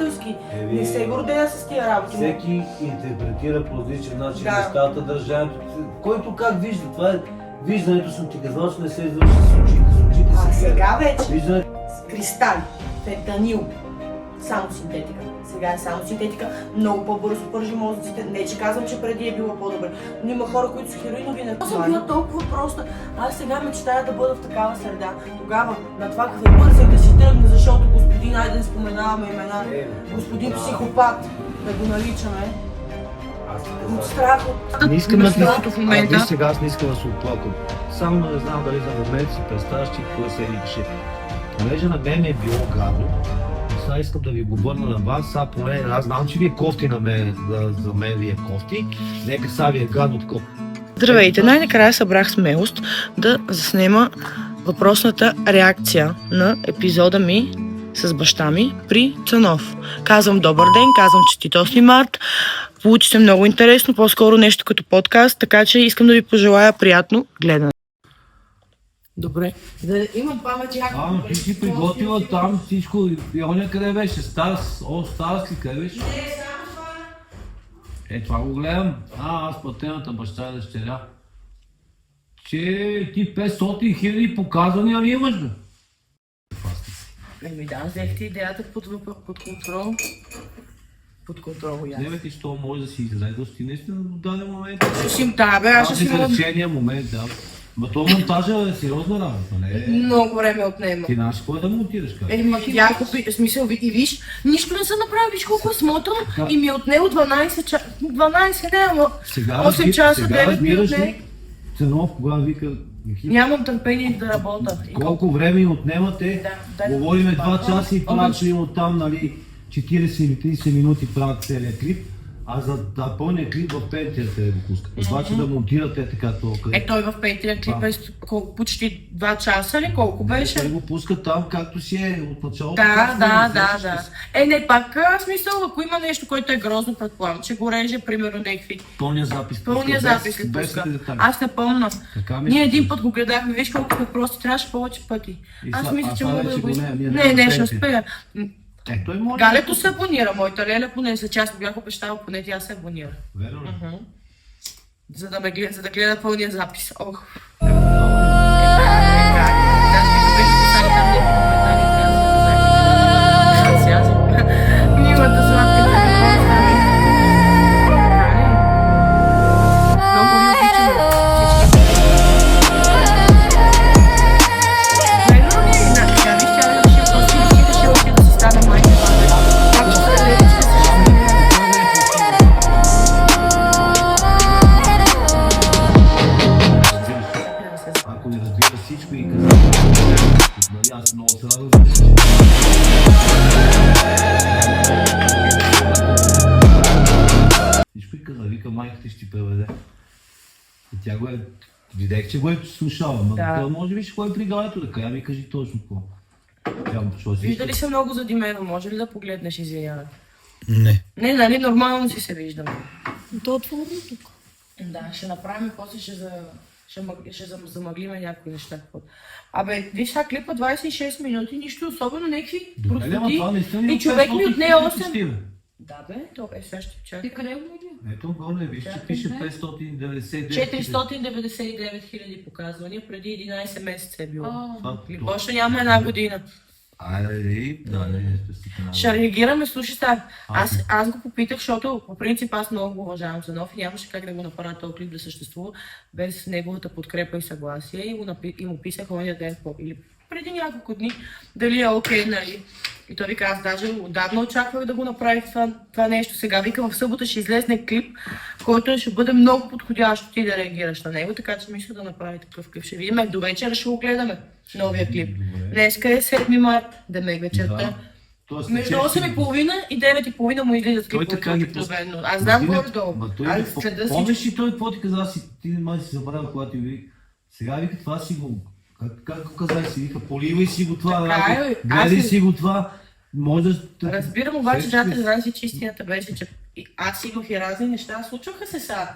приятелски. Не се гордея с тия работи. Всеки интерпретира по различен начин нещата, държането, който как вижда. Това е виждането, съм ти казал, че не се извърши с очите. С очите А се сега вече виждане. с кристали, фентанил, само синтетика. Сега е само синтетика, много по-бързо пържи мозъците. Не, че казвам, че преди е било по-добре. Но има хора, които са хероинови наркомани. Аз съм била толкова проста. Аз сега мечтая да бъда в такава среда. Тогава на това какво бързах да си тръгна, защото господин, айде да споменаваме имена, господин психопат, да го наричаме. От страх от... Не искам да в момента. Виж сега, аз не искам да се оплакам. Само да не знам дали за момент си представяш, че кой се липше. Понеже на мен е било гадно, сега искам да ви го върна на вас, сега поне аз знам, че ви е кофти на мен, за мен ви е кофти, нека сега ви е гадно такова. Здравейте! Най-накрая събрах смелост да заснема въпросната реакция на епизода ми с баща ми при Цанов. Казвам добър ден, казвам честит 8 март. Получи се много интересно, по-скоро нещо като подкаст, така че искам да ви пожелая приятно гледане. Добре. Да имам памет яко. Ти си приготвила там всичко, и оня къде беше? Старс ли къде беше? Не, само това. Това го гледам. Аз платената баща и дъщеря. Че ти 500 000 показвания ли имаш, бе? Да, взехте идеята под контрол. Под контрол, ясно. Не бе ти, що може да си изредости наистина до даден момент. Слушам, да бе, аз ще си мога... решения момент, да. Ма то монтажа е сериозна работа, не е... Много време отнема. Ти знаеш кой да монтираш, как? Яко, смисъл, и виж, нищо не се направи, виж колко е смотано и ми е отнело 12 часа, 12 не, ама 8 часа, 9 ми отне. Цанов, кога вика... Нямам търпение да работя. Колко време им отнемате? Говориме 2 часа и правят им оттам, нали, 40 или 30 минути правят целият клип. А за да пълня клип в Пентията го пускат. Обаче да монтирате така толкова. Той в Пентия клип е почти 2 часа ли? Колко беше? Те го пускат там, както си е от началото. Да. Не, пак смисъл, ако има нещо, което е грозно, предполагам, че го реже, примерно, някакви... Пълния запис. Пълния запис ли пуска? Аз не помня. Ние един път го гледахме, виж колко сме прости, трябваше повече пъти. Аз мисля, че мога да го... Не, ще успея. Галето се абонира, моята Леля поне за част бях обещала, поне тя се абонира. Верно ли? За да гледа пълния запис. Ох. Милата сладка да ви поставя. Много ви обичаме. Верно ли? Тя виж, тя реши от този си решила да си стане майка. Как ще се лечи да се Ако не разбира всичко и казва, аз много се радвам. Всичко и каза, вика, майка ти ще ти преведе. И тя го е, видех, че го е слушала, но да. Може би ще ходи при галето да кажа, ми кажи точно какво. Вижда ли се много задимено? Може ли да погледнеш, извинявай? Не. Не, нали нормално си се виждаме. То е отворено тук. Да, ще направим, после ще замъглиме някои неща. Абе, виж сега клипа 26 минути, нищо особено, някакви простоти. И човек ми отне 8. Да бе, то е сега ще чакай. Ти къде го видя? Ето горе, виж, че пише 599 499 000 показвания, преди 11 месеца е било. Още няма една година. Ще реагираме, слушай сега. Аз го попитах, защото по принцип аз много го уважавам Цанов и нямаше как да го направя този клип да съществува без неговата подкрепа и съгласие и му писах ония ден или преди няколко дни дали е окей, нали. И той вика, аз даже отдавна очаквах да го направих това нещо. Сега вика, в събота ще излезне клип, който ще бъде много подходящ ти да реагираш на него, така че мисля да направи такъв клип. Ще видим, до вечера ще го гледаме, новия клип. Днеска е 7 март, демек вечерта. Между 8:30 и 9:30 му излизат клиповете обикновено. Аз знам горе-долу. Помниш ли той какво ти каза, ти не май си забравя, когато ти вика. Сега вика, това си го... Как го казах си, вика, поливай си го това, гледай си го това, може да... Разбирам, обаче, че истината беше, че аз имах и разни неща, случваха се сега.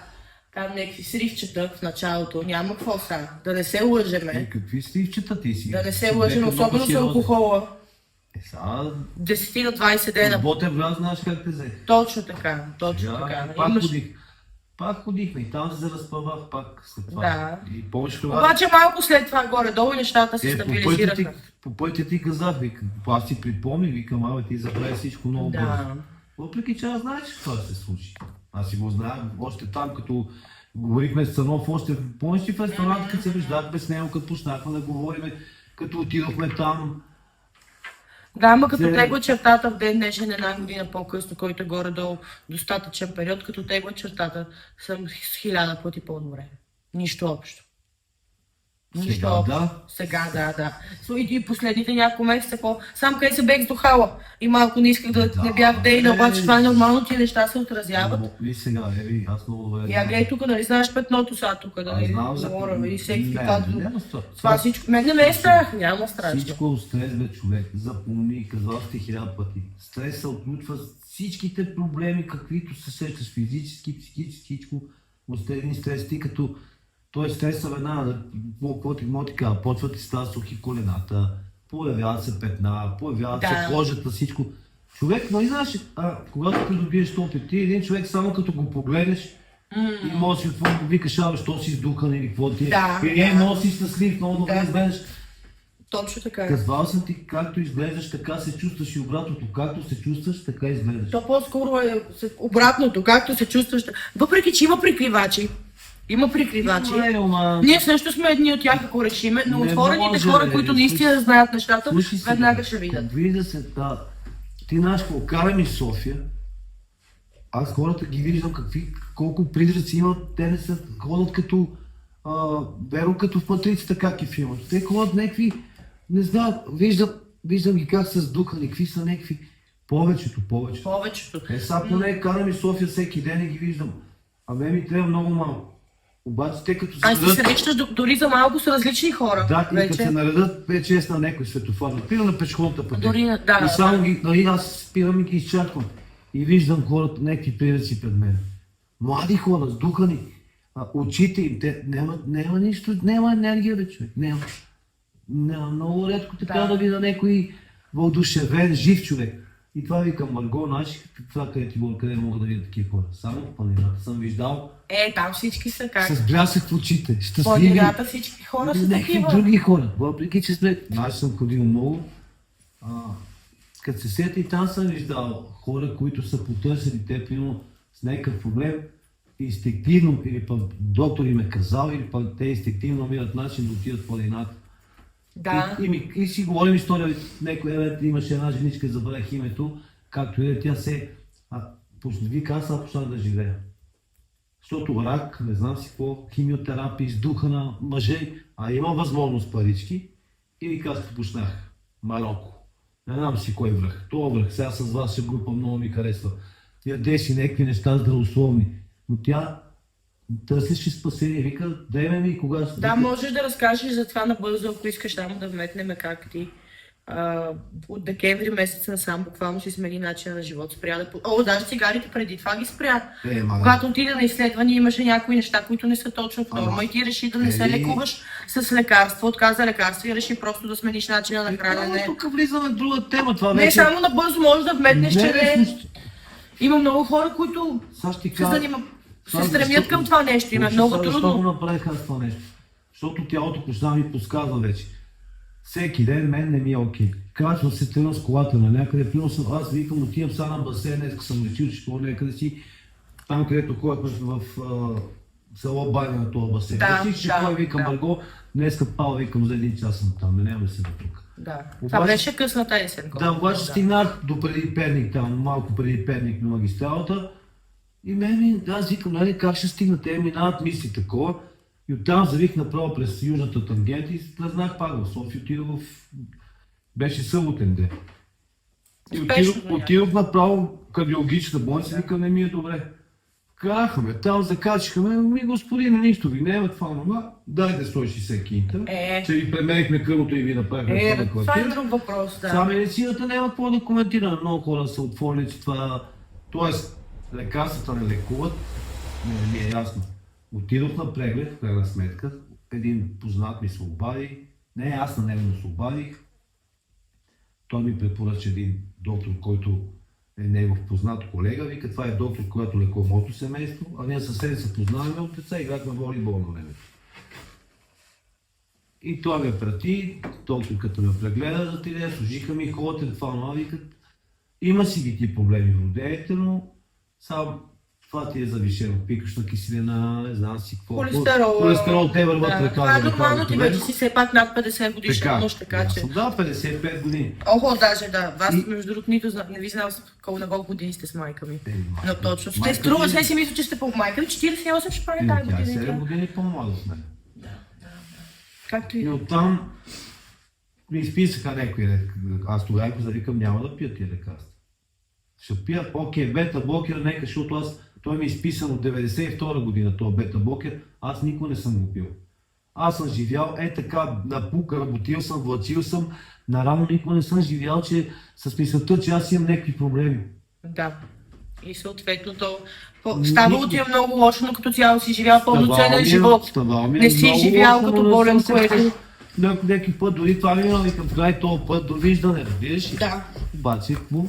Там някакви сривчета в началото, няма какво сега, да не се лъжеме. Какви сривчета ти си? Да не се лъжем, особено с алкохола. Сега, 10 на 20 дена. Ботев брат, знаеш как те взе. Точно така, точно Сега, така. пак Имаш... ходих. Пак ходихме и там се разпъвах пак след това. Да. И повече това. Обаче малко след това горе-долу нещата се стабилизираха. По пътя ти казах, викам, аз си припомних, викам, абе ти забрави всичко много бързо. Да. Въпреки че аз знаеш какво се случи. Аз си го знаех още там, като говорихме с Цанов, още помниш ли в ресторант, като се виждахме с него, като почнахме да говорим, като отидохме там. Да, ама като Се- тегла чертата в ден днешен една година по-късно, който е горе-долу достатъчен период, като тегла чертата съм с 1000 пъти по-добре. Нищо общо. Нищо Сега, общо. да. Сега, да. И последните няколко месеца, сам къде се бех сдухала и малко не исках да не бях дейна, обаче това е нормално, тия неща се отразяват. Виж сега, еви, аз много добре. Я гледай тук, нали знаеш петното сега тук, нали знам за- говоря и всеки Не, казва. няма страх. Това всичко, мен не ме е страх, няма страшно. Всичко е стрес, бе, човек. Запомни, казал ти 1000 пъти. Стресът отключва всичките проблеми, каквито се сещаш, физически, психически, всичко. Остени стрес, ти като той стрес веднага, какво ти кажа, почва ти става сухи колената, появяват се петна, появяват Да. се кожата, всичко. Човек, нали знаеш, когато придобиеш опит, ти един човек само като го погледнеш, и може да си викаш, що си сдухан или какво ти е. Да, Или да. много си щастлив, много добре Да. изглеждаш. Точно така. Казвал съм ти, както изглеждаш, така се чувстваш и обратното. Както се чувстваш, така изглеждаш. То по-скоро е обратното, както се чувстваш. Въпреки, че има прикривачи. Има прикривачи. Ние също сме едни от тях, ако решиме, но Не отворените може, хора, бе, които слушай- наистина знаят нещата, Слушай сега, веднага ще видят. Вижда се, да. Ти знаеш какво, карам из София. Аз хората ги виждам колко призраци имат. Те не са, ходят като, веро като в матрицата, как е филмът. Те ходят някакви, не знам, виждам ги как са сдухани, какви са някакви. Повечето. Повечето. Сега поне карам из София всеки ден и ги виждам. А мен ми трябва много малко. Обаче те като се А се наредят, срещаш дори за малко с различни хора. да, и като се вече. наредят 5-6 на някой светофар, например на пешеходната пътека. Дори да, И само ги, нали, аз спирам и ги изчаквам. И виждам хората, някакви призраци пред мен. Млади хора, сдухани. Очите им, те няма нищо, няма енергия, бе, човек. Няма. Много рядко така да видя някой въодушевен, жив човек. И това викам, Марго, знаеш това къде ти говоря, къде мога да видя такива хора? Само в планината съм виждал Там всички са как. с блясък в очите, щастливи. Планината всички хора са Някакви такива. други хора, въпреки че сме... Аз съм ходил много. Като се сети и там съм виждал хора, които са потърсили те, примерно, с някакъв проблем, инстинктивно, или пък доктор им е казал, или пък те инстинктивно намират начин да отидат в планината. Да. И си говорим история, някой имаше една женичка, забравих името, както и тя се... Вика, аз сега почнах да живея. Защото рак, не знам си какво, химиотерапия, издуха на мъже, има възможност парички. И ви казах, почнах. Марокко. Не знам си кой връх. Това връх, сега с ваша група много ми харесва. Тя деси някакви неща здравословни. Но тя търсеше спасение. Вика, дай ми кога... Да, можеш да разкажеш за това набързо, ако искаш само да вметнем как ти от декември месец насам буквално си смени начина на живот. Спря да... даже цигарите преди това ги спря. Когато отида на изследвания, имаше някои неща, които не са точно в норма и ти реши да не се лекуваш с лекарства, отказа лекарства и реши просто да смениш начина на хранене. Тук влизаме в друга тема. Това Не, вече... само набързо можеш да вметнеш, че слушай, има много хора, които сега ще ти се, кажа... се стремят към това нещо. Има много Защо го трудно. направих аз това нещо? Защото тялото почна ми подсказва вече. Всеки ден мен не ми е окей. Качвам се, тръгвам с колата на някъде, аз викам, отивам сега на басейн, днес съм решил, че това някъде си, там където ходихме в село Баня на този басейн. Всички кой викам, Марго, днеска Пал, викам, за 1 час съм там, не да се до тук. Да, това беше късната есен. Да, обаче стигнах до преди Перник там, малко преди Перник на магистралата. И аз викам, нали, как ще стигна, те минават мисли такова. И оттам завих направо през южната тангента и тръзнах пак в София, отидох беше съботен ден. И отидох направо кардиологична болница, викам, не ми е добре. Карахме, там закачихме, господине, нищо ви не е това, нова, дайте 160 кинта, че ви премерихме кръвното и ви направихме това. Това е друг въпрос, да. Сега медицината няма какво да коментира, много хора са отворили, че това... Тоест, лекарствата не лекуват, не ми е ясно. Отидох на преглед, в крайна сметка, един познат ми се обади, не аз на него се обадих. той ми препоръча един доктор, който е негов познат колега, вика, това е доктор, който лекува моето семейство, а ние съседи се познаваме от деца, играхме волейбол на времето. И той ме прати, докторката ме прегледа за тия, служиха ми хората, това, викат, има си ги ти проблеми в родеете, но само това ти е завишено, пикошна киселина, не знам си какво. Холестерол, те върват лекарства. Това е нормално, ти вече си все пак над 50 годишна нощ, така че. Да, 55 години. Охо, даже да. Вас, между другото, нито не ви знам на колко години сте с майка ми. Но точно. Ще струва, все си мисля, че сте по-майка. 48 ще прави тази година. Тя е 7 години по-млада от мен. Както и. И оттам ми изписаха някои лекарства. Аз тогава завикам, няма да пия тия лекарства. Ще пия, окей, бета-блокер, нека, защото той ми е изписан от 92 година, този бета-блокер, аз никога не съм го пил. Аз съм живял, така, напука, работил съм, влачил съм, нарано никога не съм живял, че с мисълта, че аз имам някакви проблеми. Да. И съответно то ставало ти е много лошо, но като цяло си живял пълноценен живот. Не си живял като болен, което... Някой път, дори това ми викам, край този път, довиждане, разбираш? Да. Обаче, какво?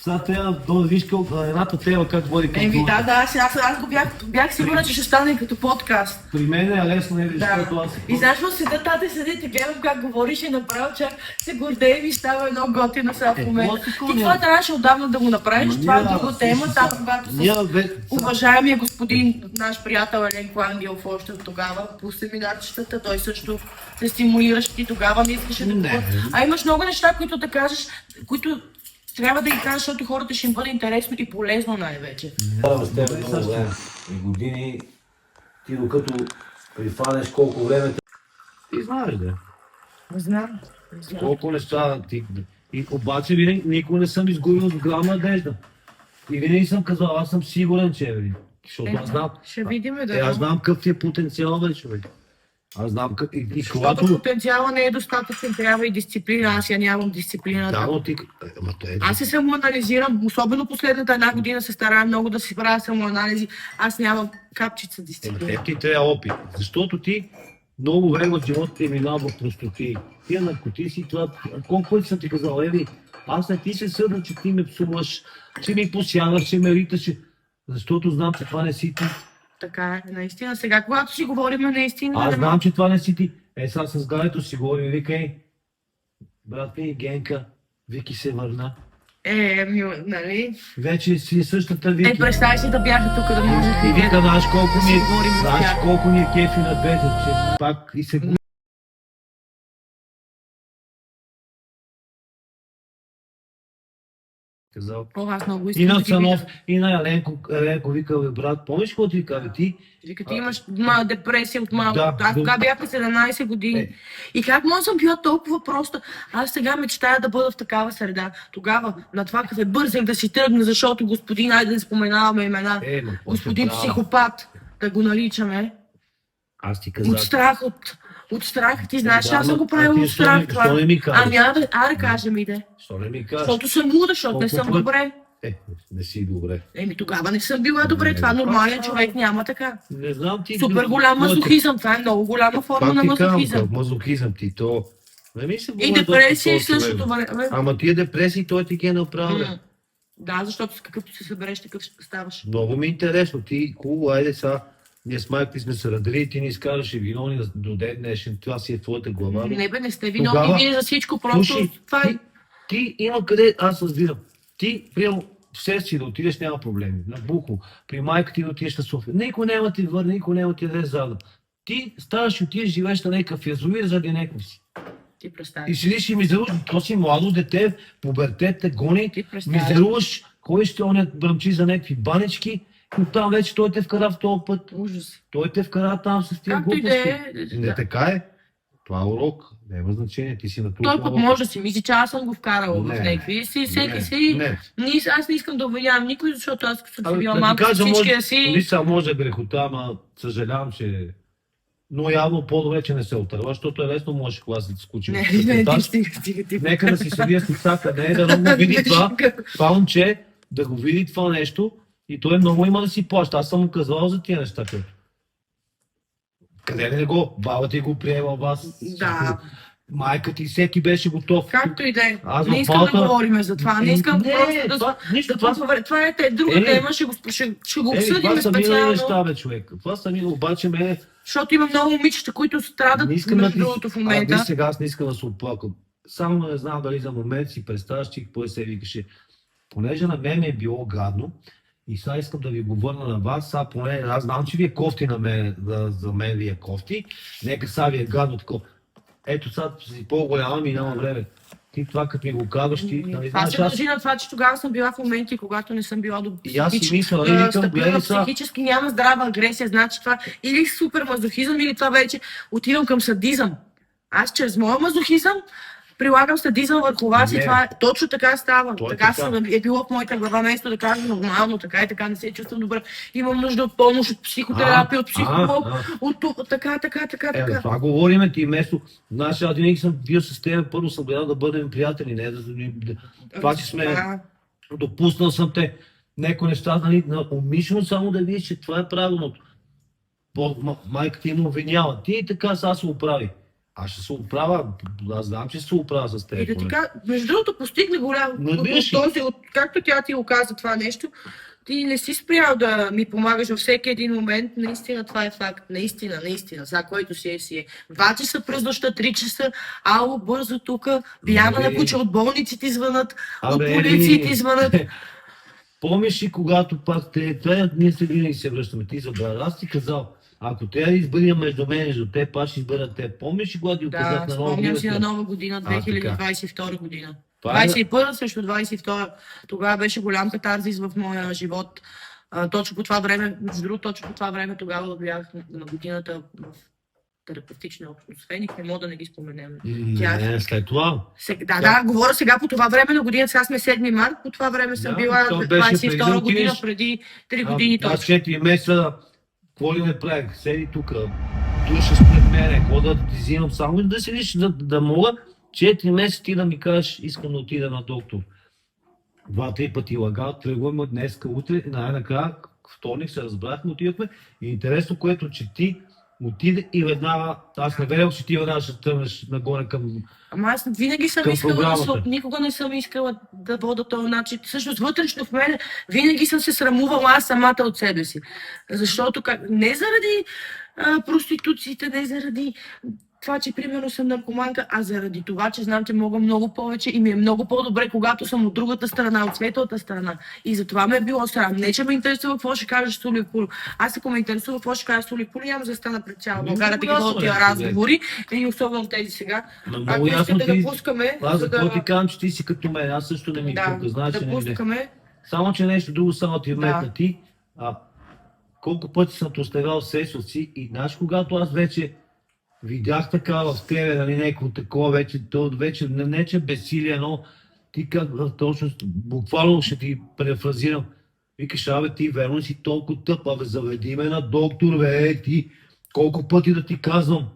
Сега трябва да виж едната тема как води към другата. Да, аз го бях сигурна, че ще стане като подкаст. При мен е лесно, не защото аз... И знаеш, седа тате седите, гледам как говориш и направо, че се гордеем и става едно готино сега в момента. Ти това трябваше отдавна да го направиш, това е друга тема, там когато с уважаемия господин, наш приятел Елен Клангелов още от тогава, по семинарчетата, той също се стимулираш, ти тогава не искаше да говори. А имаш много неща, които да кажеш, които трябва да ги кажеш, защото хората ще им бъде интересно и полезно най-вече. С теб много време и години, ти докато прифанеш колко време ти знаеш, да. Знам. Колко неща ти... И обаче винаги никога не съм изгубил с голяма надежда. И винаги съм казал, аз съм сигурен, че е винаги. Защото аз знам... Ще видим, да. Аз знам какъв ти е потенциал, бе, човек. Аз знам как... Защото потенциала не е достатъчен, трябва и дисциплина. Аз я нямам дисциплината. Да, но ти... Аз се самоанализирам, особено последната една година се старая много да си правя самоанализи. Аз нямам капчица дисциплина. Ти трябва опит, защото ти много време от живота ти е минал в простоти. Тия наркотици, това... Колко пъти съм ти казал, аз не ти се съда, че ти ме псуваш, че ми посягаш, че ме риташ, защото знам, че това не си ти. Така е, наистина. Сега, когато си говорим наистина... Аз знам, че това не си ти. Сега с Галето си говорим, викай, брат ми, Генка, Вики се върна. Нали? Вече си същата Вики. Представи си да бяха тук да може да... И вика, знаеш колко ми е кефи на двете, че пак и се губи. Казал. Аз много искам И на да ги Цанов, видя. и на Еленко вика, бе, брат, помниш какво ти вика, ти? Вика, ти имаш депресия от малко. Да, Аз тогава бях на 17 години. И как може съм била толкова проста? Аз сега мечтая да бъда в такава среда. Тогава на това кафе бързах да си тръгна, защото господин, айде да споменаваме имена, господин психопат, да го наричаме. Аз ти казах. От страх, ти знаеш, аз съм го правила от страх. Ами, аре, кажа ми, де. Що не ми кажеш? Защото съм луда, защото не съм добре. Не си добре. Тогава не съм била добре, това нормален човек няма така. Не знам ти... Супер голям мазохизъм, това е много голяма форма на мазохизъм. Мазохизъм ти, то... И депресия и същото време. Ама тия депресии, той ти ги е направил. Да, защото с какъвто се събереш, такъв ще ставаш. Много ми е интересно, ти хубаво, айде сега. Ние с майка ти сме се радили, ти ни изкараше виновни до ден днешен, това си е твоята глава. Не бе, не сте виновни, вие за всичко, просто това е. Ти има къде, аз разбирам. Ти, приема, все си да отидеш, няма проблеми. На Бухо, при майка ти да отидеш на София. Никой няма ти върне, никой няма ти даде задна. Ти ставаш и отидеш, живееш на някакъв язовир заради някакъв си. Ти представиш. И седиш и мизеруваш, то си младо дете, пубертет те гони, мизеруваш, ходиш ти оня бръмчи за някакви банички. Но там вече той те вкара в този път. Ужас. Той те вкара там с тия глупости. Не така е. Това е урок. Няма значение. Ти си на това. Той пък може да си мисли, че аз съм го вкарала в някакви. Всеки си. Аз не искам да обвинявам никой, защото аз като съм била малко всички да си. Мисля, може да грехота, ама съжалявам, че... Но явно по-добре, че не се отърва, защото е лесно, може кога се скучи. Нека да си седи с лицата, не да го види това момче, да го види това нещо. И той много има да си плаща. Аз съм му казал за тия неща. Къде не го? Баба ти го приема вас. Да. Майка ти всеки беше готов. Както и да е. Аз Не в искам да балта- говорим за това. Не искам Не, просто да... това, нищо, това са Това е друга Е, тема, ще го обсъдим това са мили специално. неща, бе, човек. Това са мили, обаче ме... Защото има много момичета, които страдат Не искам да между ти... другото в Виж момента. сега, аз не искам да се оплакам. Само не знам дали за момент си представяш, че какво се викаше. Понеже на мен ми е било гадно, и сега искам да ви го върна на вас, сега поне, аз знам, че ви е кофти на мен, за мен ви е кофти, нека сега ви е гадно такова. Ето сега си по-голяма, ми няма време. Ти това като ми го казваш, ти нали Това знаеш, се аз... дължи на това, че тогава съм била в моменти, когато не съм била И аз си мисля, нали, викам, стабилна гледай сега. психически, няма здрава агресия, значи това или супер мазохизъм, или това вече отивам към садизъм. Аз чрез моя мазохизъм прилагам садизъм върху вас и Не. това точно така става. То е Така така. е било в моята глава, вместо да кажа нормално, така и така, не се чувствам добре. Имам нужда от помощ, от психотерапия, от психолог, от това, така. Това говориме ти вместо. Знаеш, аз винаги съм бил с теб, първо съм гледал да бъдем приятели, не това, че сме... Допуснал съм те някои неща, нали, умишлено само да видиш, че това е правилното. Майка ти му обвинява. Ти и така сега се оправи. Аз ще се оправя. Аз знам, че ще се оправя с теб. И да ти кажа, между другото, постигна голям както тя ти го каза това нещо, ти не си спрял да ми помагаш във всеки един момент, наистина това е факт, наистина, за който си е. 2 часа през нощта, 3 часа, ало, бързо тука, Биана на куча, от болниците звънат, от полициите звънат. Помниш ли, когато пак ние се винаги се връщаме, ти забравя, аз ти казал, ако трябва да избъря между мен и между теб, аз ще избера теб. Помниш ли, когато казах на нова година? Спомням си на нова година, 2022 година. Това е- 21 срещу 22. Тогава беше голям катарзис в моя живот. Точно по това време, между другото, точно по това време тогава бях на годината в терапевтична общност. Феник, не мога да не ги споменем. Не, след това. Да, говоря сега по това време на година, сега сме 7 март, по това време съм била то беше 22 преди година, отидеш. преди 3 години Аз точно. 4 месеца, какво ли не правих? Седи тук, душа спред мене, какво да ти взимам, само да седиш, да мога 4 месеца ти да ми кажеш, искам да отида на доктор. 2-3 пъти лага, тръгваме днеска, утре, най-накрая, вторник се разбрахме, отидахме. И интересно, което, че ти отиде и веднага, аз не верях, че ти веднага ще тръгнеш нагоре към... Ама аз винаги съм към искала, програмата. никога не съм искала да вода този начин. Всъщност вътрешно в мен винаги съм се срамувала аз самата от себе си. Защото не заради проституциите, не заради това, че примерно съм наркоманка, а заради това, че знам, че мога много повече и ми е много по-добре, когато съм от другата страна, от светлата страна. И затова ме е било срам. Не, че ме интересува какво ще кажеш Сули Пуло. Аз ако ме интересува какво ще кажеш Сули Пуло, няма да стана пред цяла България да ги водя тия разговори. И особено тези сега. Ако искате да пускаме... Аз за какво ти казвам, че ти си като мен, аз също не ми пука, знаеш, да пускаме. Само, че нещо друго само ти вметна ти. Колко пъти съм те оставял сесовци и знаеш, когато аз вече видях така в тебе, нали, някакво такова вече не че безсилие, но ти как точно, буквално ще ти префразирам. Викаш, ти верно си толкова тъп, заведи ме на доктор, ти колко пъти да ти казвам.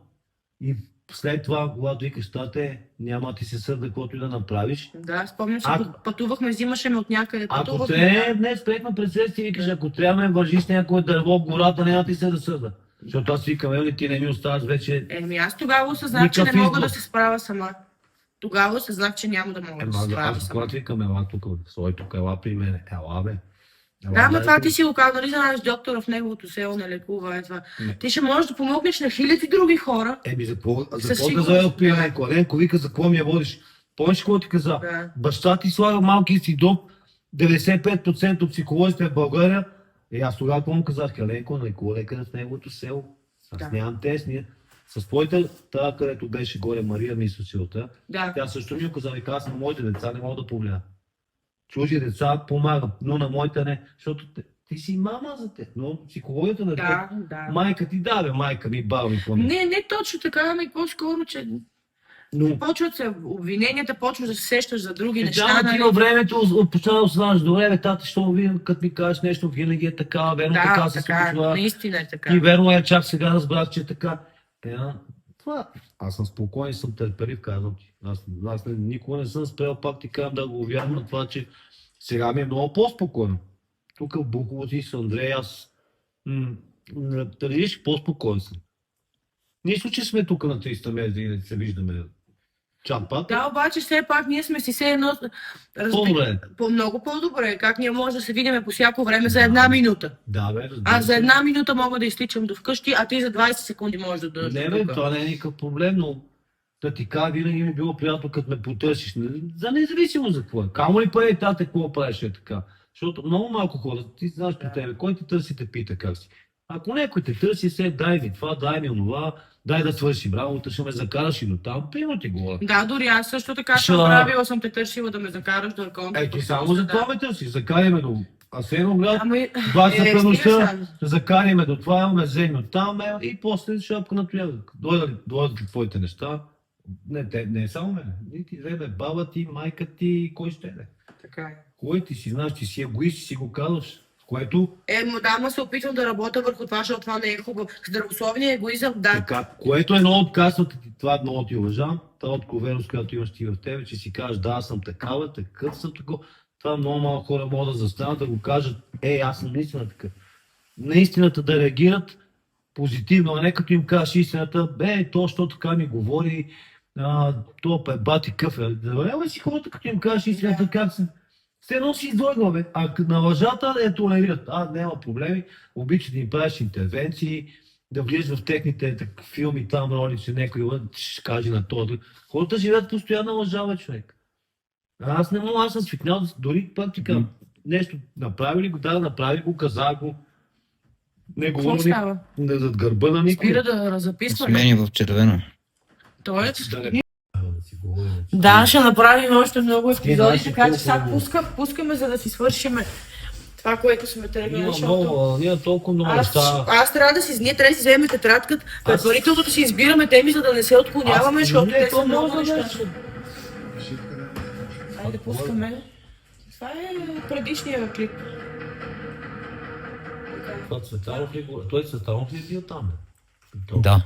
И след това, когато викаш, тате, няма ти се сърда, каквото и да направиш. Да, спомням се, пътувахме, взимаше ме от някъде. Ако трябва, днес приехме пред себе си, викаш, ако трябва ме вържиш някое дърво в гората, няма ти се да сърда. Защото аз викам, ти не ми оставаш вече... Аз тогава осъзнах, че не мога да се справя сама. Тогава осъзнах, че няма да мога да се справя сама. Аз викам, ела тук, стой тук, ела при мен, ела бе. Да, но това ти си го казал, нали знаеш доктора в неговото село не лекува, това. Ти ще можеш да помогнеш на хиляди други хора. За какво да завел при Еленко? Еленко вика, за какво ми я водиш? Помниш какво ти каза? Баща ти слага малкия си дом, 95% от психолозите в България. Аз тогава какво му казах? Еленко, лекува лекаря в неговото село. Аз нямам тест, с твоята, тази, където беше горе Мария, мисля, че тя също ми каза, аз на моите деца не мога да повлия. Чужи деца помагам, но на моите не, защото ти си мама за те, но психологията на те, майка ти даде, майка ми, баба ми, помня. Не точно така, ами по-скоро, че почват се обвиненията, почваш да се сещаш за други неща. Да, ти във времето почна да осъзнаваш, добре, тата, що винаги, като ми кажеш нещо, винаги е така, верно така се случва. Наистина е така. И верно е, чак сега разбрах, че е така. Това. Аз съм спокоен, съм търпелив, казвам ти. Аз никога не съм спрял, пак ти казвам да го вярвам на това, че сега ми е много по-спокойно. Тук в Бухово си с Андрей, аз да видиш, по-спокоен съм. Нищо, че сме тук на 300 метра и не се виждаме чапат. Да, обаче все пак ние сме си все едно... По-добре. Много по-добре. Как ние може да се видим по всяко време за една минута? Да, бе, Аз за една минута мога да изтичам до вкъщи, а ти за 20 секунди можеш да дойдеш. Не, бе, това не е никакъв проблем, но да ти кажа, винаги ми е било приятно, като ме потърсиш. За независимо за какво е. Камо ли пари, тате, какво правиш е така? Защото много малко хора, ти знаеш при тебе, кой те търси, те пита как си. Ако някой те търси, се дай ми това, дай ми онова, дай да свършим работа, ще ме закараш и до там, приема ти говоря. Да, дори аз също така съм правила, съм те търсила да ме закараш до конта. Ти само за това ме търсиш, закарай ме до Асеновград, Ами, 20 пренощта, стига закарай ме до това, имаме вземи от там и после шапка на тоягък. Дойдат ли твоите неща? Не е само мене. Ти вземе баба ти, майка ти, кой ще е. Така е. Кой ти си, знаеш, ти си егоист, си го казваш. Което, Да, ма се опитвам да работя върху това, защото това не е хубаво. Здравословният егоизъм, да. така, което е много от качествата ти, това много ти уважавам, тази откровеност, която имаш ти в тебе, че си кажеш, да, аз съм такава, такъв съм такова. Това много малко хора могат да застанат да го кажат, аз съм наистина такъв. Наистината да реагират позитивно, а не като им кажеш истината, то, що така ми говори, то бати къв е. Заверявай си хората, като им кажеш истината, как се. Все едно си излъгва, бе. А на лъжата я толерират. Няма проблеми. Обичат да им правиш интервенции, да влизаш в техните филми, там роли, че някой ще каже на този. Хората живеят постоянно лъжа, бе, човек. Аз не мога, аз съм свикнал, дори пак ти казвам, нещо направили го, направи го, каза го. Не Какво говори става? зад гърба на никой. Спира да записваме. Смени в червено. Тоест, Да не си говорим. да, ще направим още много епизоди, знаеш ли така че колко сега пускаме, за да си свършиме това, което сме тръгнали, Има защото... много, няма толкова много неща. Аз трябва ние трябва да си вземем тетрадката, предварително да си избираме теми, за да не се отклоняваме, защото те са много неща. Айде пускаме. Това е предишния клип. Това Цветанов ли го... Той Цветанов ли е бил там? Да.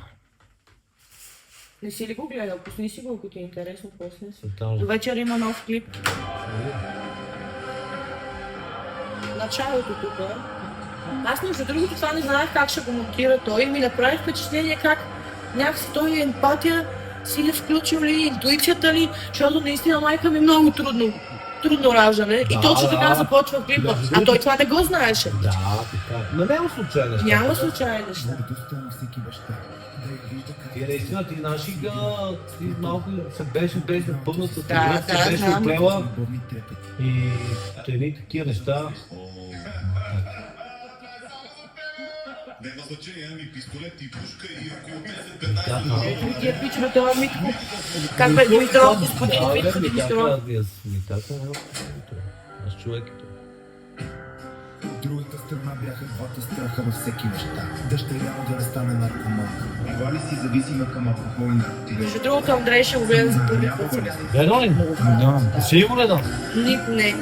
Не си ли го гледал? Пусни си го, ако ти е интересно, после. Цветанов. До вечер има нов клип. Началото тук. Аз между другото това не знаех как ще го монтира той и ми направи впечатление как някакси той емпатия си ли включил ли, интуицията ли, защото наистина майка ми е много трудно раждане и точно така започва клипа. А той това не го знаеше. Да, така. Но няма случайно неща. Няма случайни неща. Ти наистина, ти наши ти малко се беше без пълната Да, се беше знам. оплела и едни такива неща. Няма значение, ами пистолет и пушка и около 10-15 Да, да. Тия пичове, това Митко. Как бе Димитров, господин Митко Димитров. Аз човек е. От другата страна бяха двата страха във всеки неща. Дъщеря му да не стане наркоман. Била ли си зависима към алкохол и наркотици? Между другото, Андрей ще го гледа за първи път сега. Верно ли? Да. Сигурно да. Не.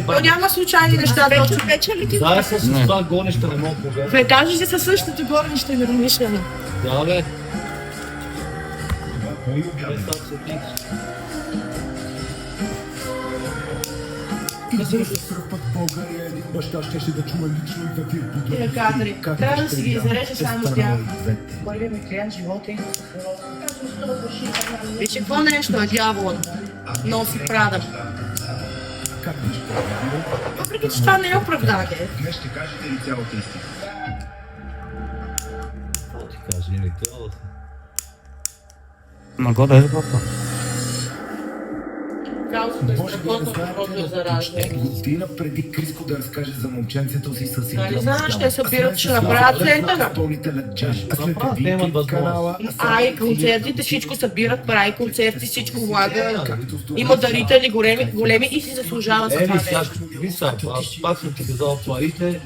То няма случайни неща, точно вече ли ти? Да, с това гонища не мога да Бе, даже си със същото горнище не размишляме. Да, бе. Кой обява? И за първ път в България един баща щеше да чуе лично и да ви подобри. Тия кадри. Как Трябва да си ги дъщеря изрежа е само станала тях. и двете. Първият ми клиент живота и Виж, какво нещо е дяволът? Носи Прада. Как дъщеря? Въпреки, че това не е оправдание. Днес ще кажете ли цялата истина? Какво ти кажа, или трябва да се... Ма го да е папа. Каузата е Може би страхотно, не каквото е знаете, зараждане. година преди Криско да разкаже за момченцето си с Нали синдром знаеш, на ще Даун. събират, А ще след направят това центъра. изпълнителят джаз. А след Направят, това имат Вики възможност. канала. А и концертите, всичко събират, прави концерти, всичко влага. Има дарители големи и си заслужават за това Ели, сега, нещо. ви са, аз пак съм ти казал, парите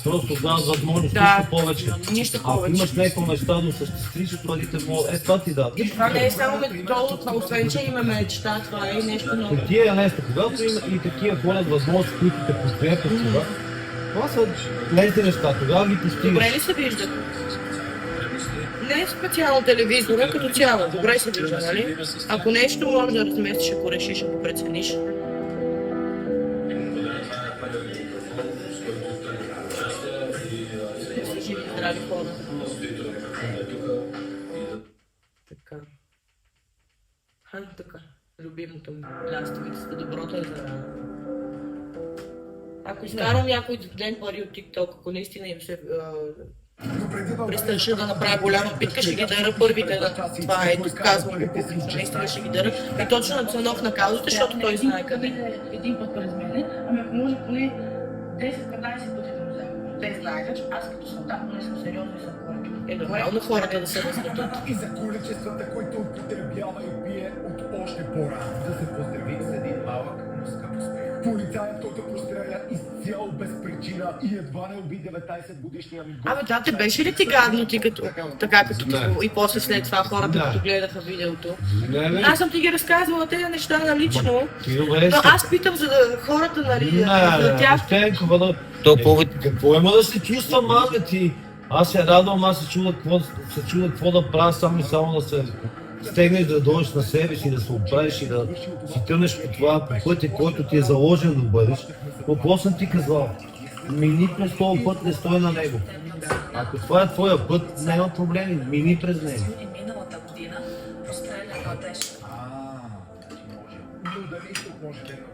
просто дават възможност, Да. нищо повече. Нищо Ако повече. имаш някакво неща да осъществиш, парите му, това ти дадат. И това не е само методол, това освен, че има мечта, това е нещо много. Тия нещо, когато има и такива хора възможности, които те подкрепят сега, това са лесни неща, тогава ги постигаш. Добре ли се вижда? Не е специално телевизора, като цяло. Добре се вижда, нали? Ако нещо можеш да разместиш, ако решиш, ако прецениш. Живи, здрави хора. Така. любимото ми. Лястовицата, доброто е за рана. Ако изкарам някой ден пари от TikTok, ако наистина им се престъпша да направя голяма битка, ще ги дара първите. Това е, казвам го публично, наистина ще ги дара. И точно на Цанов на каузата, защото той знае къде. Един път през мене, ами ако може поне 10-15 пъти да му взема. Те знаеха, че аз като съм там, не съм сериозно и съм хората. Е нормално хората да се разметат. И за количествата, които употребява и пие от още по-рано. Да се поздрави с един малък, но скъп успех. Полицаят, който простреля изцяло без причина и едва не уби 19-годишния ми гост. Абе, да, те беше ли ти гадно ти като, така като и после след това хората, като гледаха видеото? Аз съм ти ги разказвала тези неща налично, но аз питам за хората, нали, за тях. То повод. Какво има да се чувствам аз, бе, ти? Аз се радвам, аз се чуда какво да правя, само и само да се стегнеш, да дойдеш на себе си, да се оправиш и да си тръгнеш по това пътя, който ти е заложен да бъдеш. Какво съм ти казал? Мини през този път, не стой на него. Ако това е твоя път, няма проблеми, мини през него. Миналата година простреляха тежко. Но дали тук може да има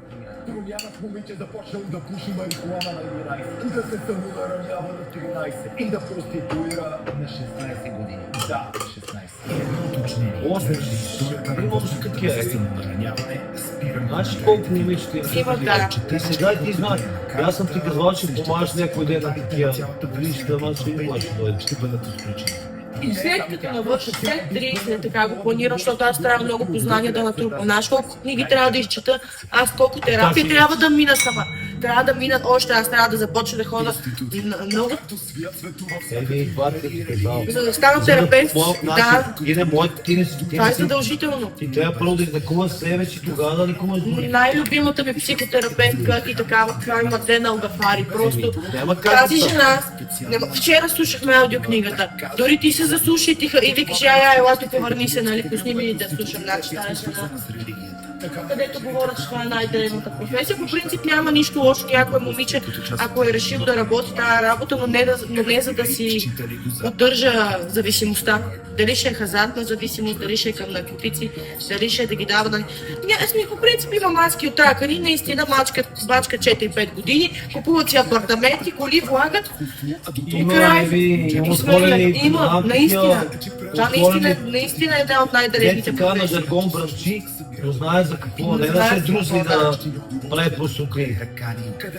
промяна в момиче започнал да пуши марихуана на 11, да се самонаранява на 13 и да проституира на 16 години. Да, 16. Има такива, Самонараняване, спиране. Знаеш колко момичета Има, да. И сега ти знаеш, аз съм ти казал, че помагаш някой ден на такива лични, ама ще имаш да дойде. Ще бъдат изключени. И след като навърша след 30, така го планирам, защото аз трябва много познания да натрупам. Знаеш колко книги трябва да изчета, аз колко терапия трябва да мина сама. Трябва да минат още, аз трябва да започна да ходя на много. Това ти казал. За да стана терапевт, да, това е задължително. Ти трябва първо да излекуваш себе си, тогава да лекуваш други. Най-любимата ми психотерапевтка и такава, това има Дена Алгафари. Просто Няма как тази да жена, вчера слушахме аудиокнигата. Дори ти се заслушай и викаш, ела тук върни се, нали, пусни ми да слушам, значи тази жена. Където говорят, че това е най-древната професия. По принцип няма нищо лошо някой момиче, ако е решил да работи тази работа, но не за да си поддържа зависимостта. Дали ще е хазартна зависимост, дали ще е към наркотици, дали ще е да ги дава. По принцип има маски от такари, наистина бачка 4-5 години, купуват си апартаменти, коли, влагат и край. Има, наистина. Това наистина е една от най-древните Така на професии. жаргон бръмчи, но знае за какво, не да се дружи да прави простоти.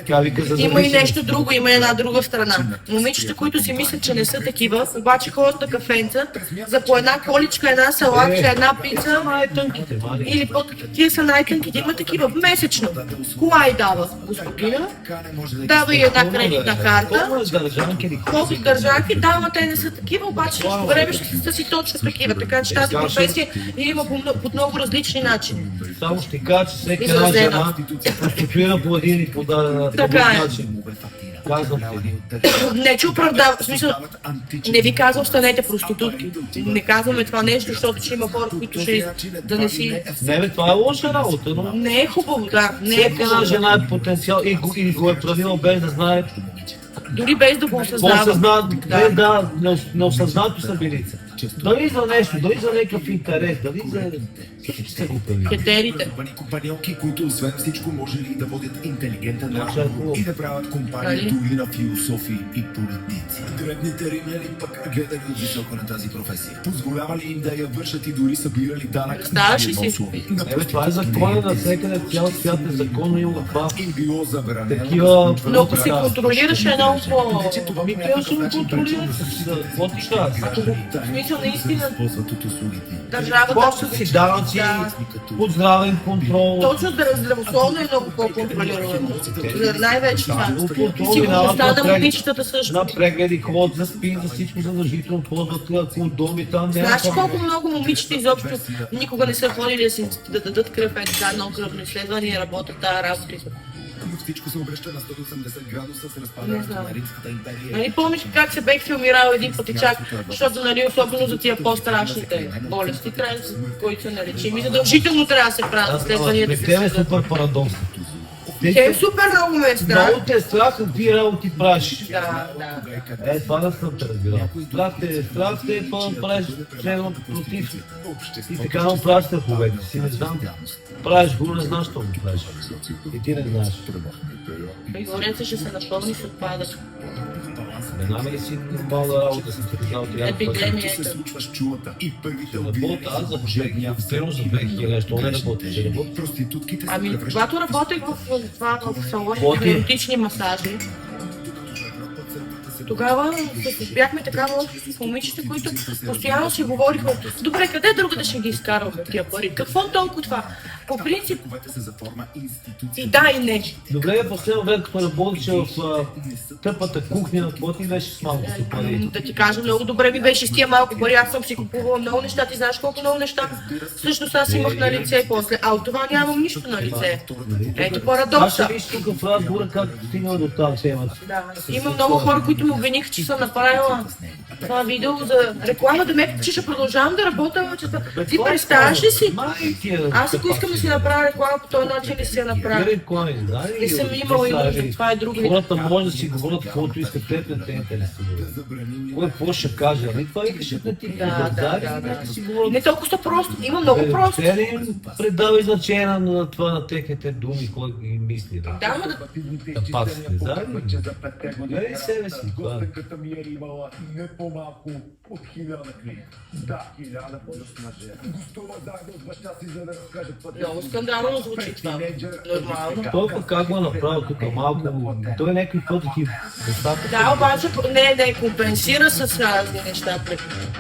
Тя вика за Има и зависимост. нещо друго, има една друга страна. Момичета, които си мислят, че не са такива, обаче ходят на кафенца, за по една количка, една салатка, една пица, Най-тънките, мали. или тия са най-тънките, има такива месечно. Кола и дава господина, дава и една кредитна карта, Колко е държанки или колко държаки, дава, те не са такива, обаче също време ще са си точно такива, така че тази професия има по много различни начини. Само ще кажа, че всеки една Изразена. жена се проституира по един или по даден Така е. начин. Казвам ти. Не, че оправдава, в смисъл, не ви казвам станете проститутки. Не казваме това нещо, защото ще има хора, които ще да не си... Не бе, това е лоша работа, но Не е хубаво, да, не е всяка една хубаво. жена е потенциал и го е правила без да знае. Дори без да го осъзнава. Неосъзнато са били. Дали за нещо, дали за някакъв интерес, дали за... Ще го прави. Критериите. Компаньонки, които освен всичко може ли да водят интелигентен Значи, разговор и да правят компания Нали? дори на философи и политици. Древните римляни пък гледали от високо на тази професия. Позволява ли им да я вършат и дори събирали данък Представяш ли на си? услуги? Ебе, това е закона на всекъде, цял свят е законно има това. Им било забранено. Такива... Но ако се контролираш е много по... Ами те ще го контролират с какво ти кажа? В смисъл, наистина, Ползват от услугите. държавата... Плащат си данъци, под здравен контрол. Точно здравословно е много по-контролируемо. Най-вече това. Но И контрол сигурността на минава момичетата също. на прегледи, ходят за спин, за всичко задължително, ползват кондоми, там няма Знаеш проблем. колко много момичета изобщо никога не са ходили да дадат кръв, така много кръвно изследвания и работят тази работа. Но всичко се обръща на 180 градуса с Не разпадането знам. на Римската империя. Нали помниш как се бех филмирал един път и чак, защото нали особено за тия по-страшните болести, които са нелечими, задължително трябва да се правят При изследванията. теб е супер парадокс. Хем супер много ме е страх. Много те е страх какви работи правиш. Да. Това да съм те разбирал. Страх те е правиш следно против. И така не правиш страховете си, не знам. Правиш го, не знам, що го правиш. И ти не знаеш. Пригорец ще се напълни с отпадък. Веднага ли си нормална работа, съм ти казал, трябва да Епидемията. работа, аз за първо за 2000, що не работиш, ще работиш. Ами, когато работех в салони Работи. на еротични масажи, тогава бяхме такава с момичета, които постоянно си говориха, добре, къде другаде ще ги изкарваме тия пари? Какво толкова това? По принцип, и да, и не. Добре, последно време, като работеше в тъпата кухня, какво ти беше с малкото пари? Да ти кажа, много добре ми беше с тия малко пари, аз съм си купувала много неща, ти знаеш колко много неща. Всъщност аз имах на лице после, а от това нямам нищо на лице. Ето Аз парадокса. ще виж тук в разговора как стигна до тази тема. Да, има много хора, които ме обвиниха, че съм направила това видео за реклама, да ме, че ще продължавам да работя, че ти представяш ли си? Аз ако искам да си направя реклама по този начин, не си я направя. Не съм имала и нужда, това е други. Хората може да си говорят каквото искат, те не те интересува. Кой какво ще каже, ами това искаш да ти Да. си говорят. Не толкова просто, има много просто. Те не им предавай значение на това, на техните думи, кой ги мисли. Да, ама да... Да пак си не знаеш. Гледай себе си, това е. Пътеката ми е имала не по-малко от 1000 книги. Да, 1000 плюс мъже. Гостува заедно с баща си, за да разкаже пътя. Много скандално звучи това. Нормално. Той пък как го направи тук малко, той някакви пътки нещата. Да, обаче не компенсира с разни неща.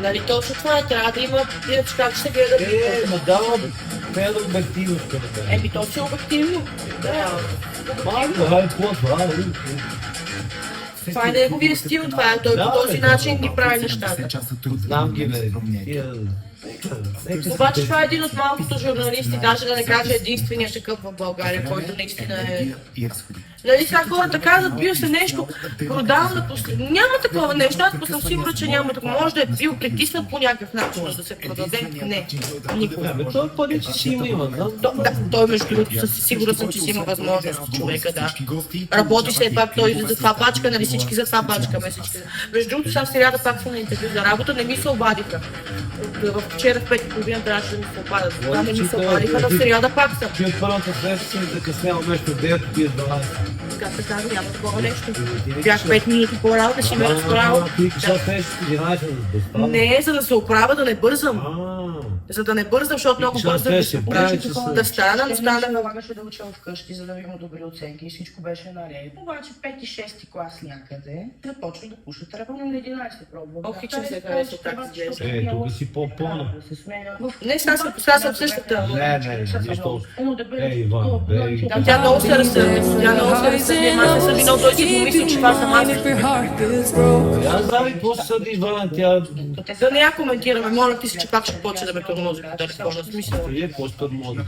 Нали, точно това е, трябва да има, иначе как ще гледа. Ма дава педа обективност към теб. Еми, то си е обективно. Да. Малко, хай, какво това е? Това е неговия стил, това е, той по този начин ги прави нещата. Знам ги, бе. Обаче това е един от малкото журналисти, даже да не кажа единствения такъв в България, който наистина е... Нали сега хората казват, бил се нещо, продал на послед... Няма такова нещо, аз съм сигурна, че няма такова. Може да е бил притиснат по някакъв начин, за да се продаде. Не, никога. Ами той пари, че си има, знам. Да, той между другото сигурна съм, че си има възможност човека, да. Работи се пак той за това пачка, нали всички за това пачкаме всички. Между другото, сега в сряда пак съм на интервю за работа, не ми се обадиха. Вчера в 5:30 трябваше да ми се обадят. Това не ми се обадиха, но в сряда пак съм. Ти от първата среща си закъснял нещо 9, ти е 12. Както казвам, няма такова нещо. Бях 5 минути по-рано да си ме разправя. Ти сега среща 11 да става. Не, за да се оправя, да не бързам. За да не бързам, защото много бързам да се оправя. Да стана, но стана. Налагаше да уча вкъщи, за да има добри оценки и всичко беше наред. Обаче 5 и 6 клас някъде започва да пуша тръпване на 11 пробвам. Ох, че се хареса как изглежда. Тук си по-пълна. Не, сега съм същата. Не, нищо. Иван, бей. Тя много се разсърди. Аз се съди, но той си помисли, че това съм аз. Аз знам и какво се съди Иван, тя... Да не я коментираме, моля ти се, че пак ще почне да ме тормози по телефона. Смисъл. Вие какво може?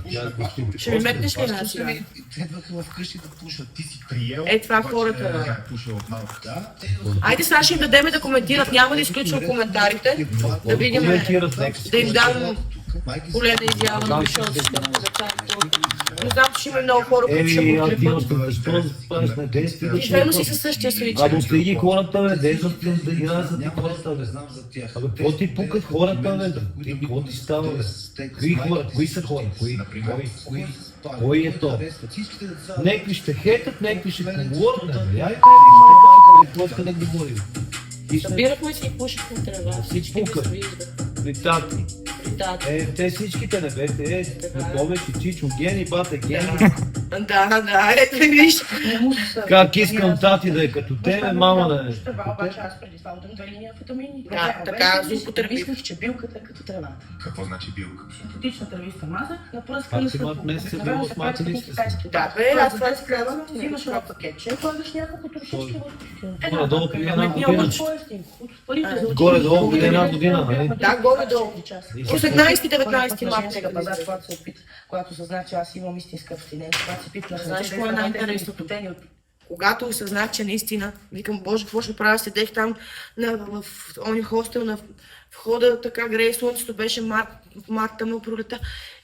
Ще ми метнеш ли една сега? Следваха вкъщи да пушат. Ти си приел. Е, това хората. Как пуша от малко, да? Айде сега ще им дадем да коментират, няма да изключвам коментарите, да видим, да им дам голема изява на мишонците. Не знам, че има много хора, които ще го трепат. Ти двено си със същия случай. Або стиги хората, бе, дезат да играят за ти хората, бе. Абе, какво ти пукат хората, бе? Какво ти става, бе? Кои хора? Кои са хора? Кой е то? Некви ще хейтат, некви ще говорят, бе. Яй, какво иска да говорим? Събирахме си и пушихме трева. Всички пукат. се виждат. При тати. Да. Те всичките не бе, повече Чичо, Гени, бата, Гени. Да, ето виж. Как искам тати да е като тебе, мама да е. Това обаче аз преди това отдам 2 линии амфетамини. Да, така, аз употребих, че билката е като трева. Какво значи билка? Синтетична тревиста маза, напръскана Как с ти мат месеца било с мацали сте си? Да, бе, аз това си казвам, взимаш едно пакетче, слагаш няколко трошички в Горе-долу преди една година. година. Горе-долу преди една година, нали? Да, горе-долу. 18-19 марта, когато съзнах, че аз имам истинска абстиненция, когато си пипнах. Знаеш какво е най-интересното? Когато осъзнах, че наистина, викам, боже, какво ще правя, седех там в ония хостел входа така грее слънцето, беше март тъмно пролета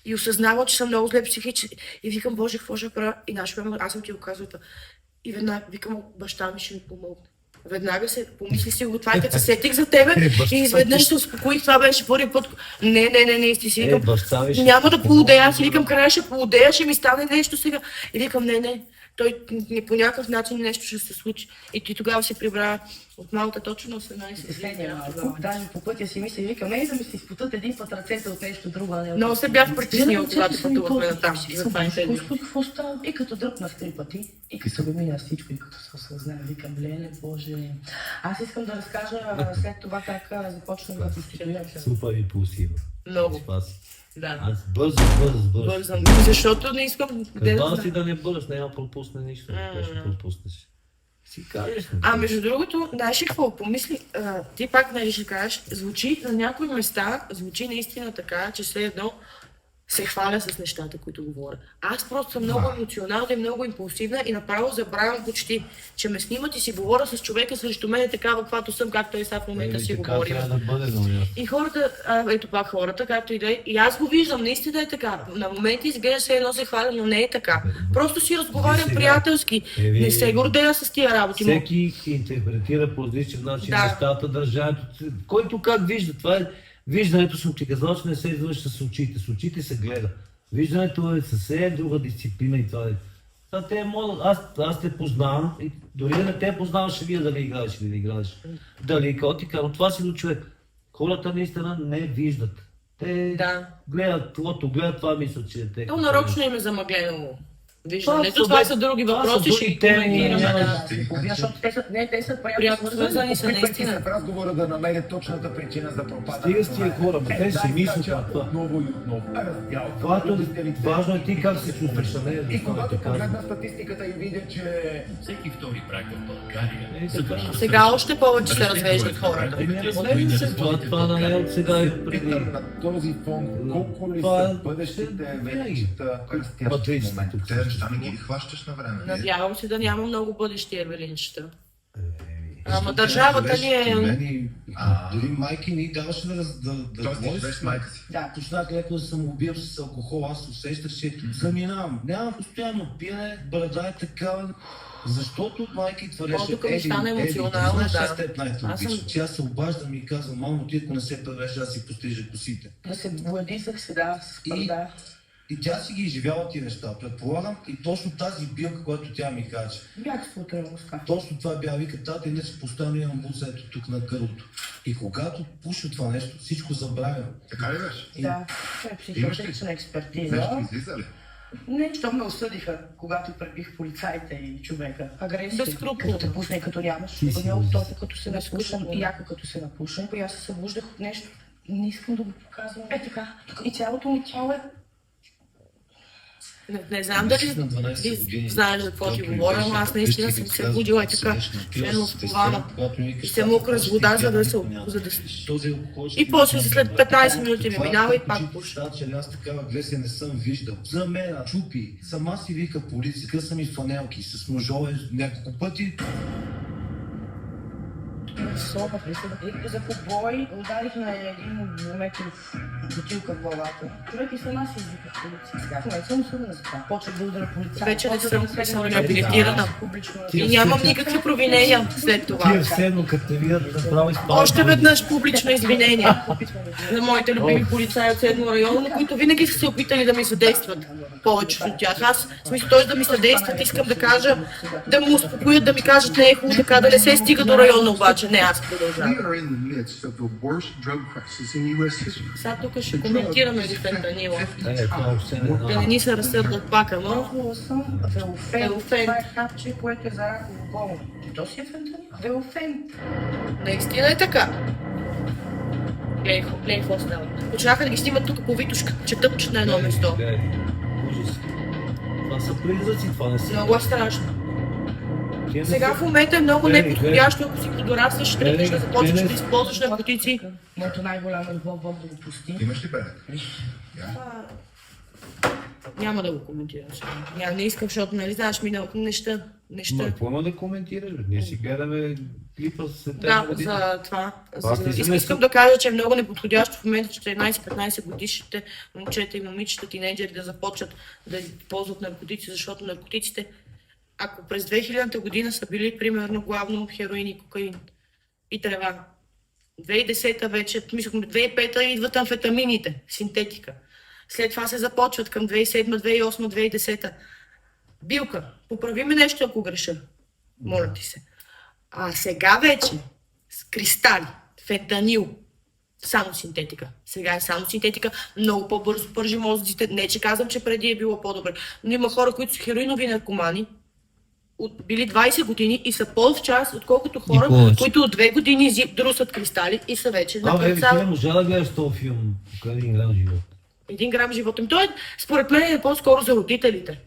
и осъзнавам, че съм много зле психически. И викам, Боже, какво ще правя? И нашия пример, аз съм ти го казал това. И веднага викам, баща ми ще ми помогне. Веднага се помисли си го това, като се сетих за тебе и изведнъж се успокоих, това беше първи път. Не, ти си викам, няма да поудея, аз си викам, края ще поудея, ще ми стане нещо сега. И викам, не, той по някакъв начин нещо ще се случи. И ти тогава се прибра от Малта точно на 18 Последния малко. Даже по пътя си мисля и викам, да ми се изпутат един път ръцете от нещо друго. Много се бях притеснила, когато пътувахме на там. Господи, какво става? И като дръпнах 3 пъти, и като го мина всичко, и като се осъзнах, викам, леле, Боже. Аз искам да разкажа след това как започнах да дисциплинирам. Супер импулсивно. Много. Да. Аз бързам. Защото не искам Казвам си да не бързаш, няма пропусне нищо. Какво ще пропуснеш? Си кажеш. Между другото, знаеш ли какво помисли? Ти пак нали ще кажеш, звучи на някои места, звучи наистина така, че все едно се хваля с нещата, които говоря. Аз просто съм много емоционална и много импулсивна и направо забравям почти, че ме снимат и си говоря с човека срещу мен такава, каквато съм, както и сега в момента си говорим. Така трябва да бъде, но и хората, ето пак хората, както и да е, и аз го виждам, наистина е така. На моменти изглежда се едно се хваля, но не е така. Просто си разговарям приятелски. Не се гордея с тия работи. Всеки интерпретира по различен начин нещата, държането. Който как вижда, това е виждането, съм ти казал, че не се извършва с очите. С очите се гледа. Виждането е съвсем друга дисциплина и това е. Аз те познавам и дори да не те познавам, ще вие дали играеш или не играеш. Дали котика, но това си до човек. Хората наистина не виждат. Те гледат това мислят, че те. То нарочно им е замъглено. Виждането, това са други въпроси, ще ги коментираме. Защото те са пряко свързани са наистина. В разговора да намерят точната причина за пропада. Стига с тия хора, те си мислят това. Отново и отново. Важно е ти как се чувстваш, а не и когато погледна статистиката и видя, че Всеки втори брак в България. Сега още повече се развеждат хората. Това на нея от сега и преди. на този фон, колко ли са бъдещите вечета кръстящи моменти? Те неща не ги хващаш на време. Надявам се да няма много бъдещи евелинчета. Ама държавата ни е... Дори майки ни даваше да Тоест ти живееш с майка си. Да, точно така, леко съм убил с алкохол, аз усещах, че заминавам. Нямам постоянно пиене, брада е такава. Защото майка твърдеше, Тук ми стана емоционално, аз теб най-обичам. Че аз се обаждам и казвам, мамо, ти ако не се превежда, аз си пострижа косите. Да се бладисах сега с брада. И тя си ги изживява тия неща. Предполагам и точно тази билка, която тя ми каже. Бягството е муска. Точно това бяга, вика, тата, иначе постоянно имам буца ето тук на гърлото. И когато пуша това нещо, всичко забравя. Така ли беше? Да, това е психиатрична експертиза. Нещо излиза ли? Не, що ме осъдиха, когато пребих полицаите и човека. Агресия. Като те пусне, като нямаш. Тоест, като се напушам и яко като се напушам. И аз се събуждах от нещо. Не искам да го показвам. Е така. И цялото ми тяло е... Не знам дали знаеш за какво ти говоря, но аз наистина съм се будила и така, члено скована и се мокра с вода, за да се... И после след 15 минути ми минава и пак пуша. Аз такава агресия не съм виждал. За мен, чупи, сама си вика полиция, късам и фланелки, с ножове няколко пъти. Соба, присъда. И за побой ударих на един метров бутилка в главата. Човек и сама си извиках полиция. Не съм съдна за това. Почвах да удара полиция. Вече не съм реабилитирана. И нямам никакви провинения след това. Тия все едно, като те видят, направо изпадат. Още веднъж публично извинение на моите любими полицаи от 7 района, на които винаги са се опитали да ми съдействат. Повечето от тях. Аз, в смисъл, т.е. да ми съдействат, искам да кажа, да му успокоят, да ми кажат, не е хубаво така, да не се стига до района, обаче не, аз продължавам. Сега тук ще коментираме ли фентанила. Да не ни се разсърдат пак, ама... Велофен. Това е хапче, което е за раково болно. И то си е фентанил? Велофен. Наистина е така. Глей, какво става. Почнаха да ги снимат тук по Витушка, че тъпчат на едно место. Ужас. Това са призраци, това не са. Много е страшно. Сега в момента е много неподходящо, ако си подорастваш, ще тръгнеш да започнеш да използваш наркотици. Моето най-голямо любов Бог да го пусти. Имаш ли белек? Няма да го коментирам сега. Не искам, защото, нали, знаеш, миналото неща. Какво има да коментираш, бе? Ние си гледаме клипа след тази Да, година. за това. Аз не си Искам да кажа, че е много неподходящо в момента 14-15 годишните момчета и момичета, тинейджери да започват да ползват наркотици, защото наркотиците, ако през 2000-та година са били примерно главно хероин и кокаин и трева, 2010-та вече, мисля, 2005-та идват амфетамините, синтетика. След това се започват към 2007, 2008, 2010. Билка, поправи ми нещо, ако греша. Моля ти се. А сега вече с кристали, фентанил, само синтетика. Сега е само синтетика, много по-бързо пържи мозъците. Не, че казвам, че преди е било по-добре. Но има хора, които са хероинови наркомани, били 20 години и са по-в-час, отколкото хора, които от 2 години друсат кристали и са вече на Ти предцал. не можа да гледаш този филм, покрай 1 грам живот. 1 грам живот. Той, според мен, е по-скоро за родителите.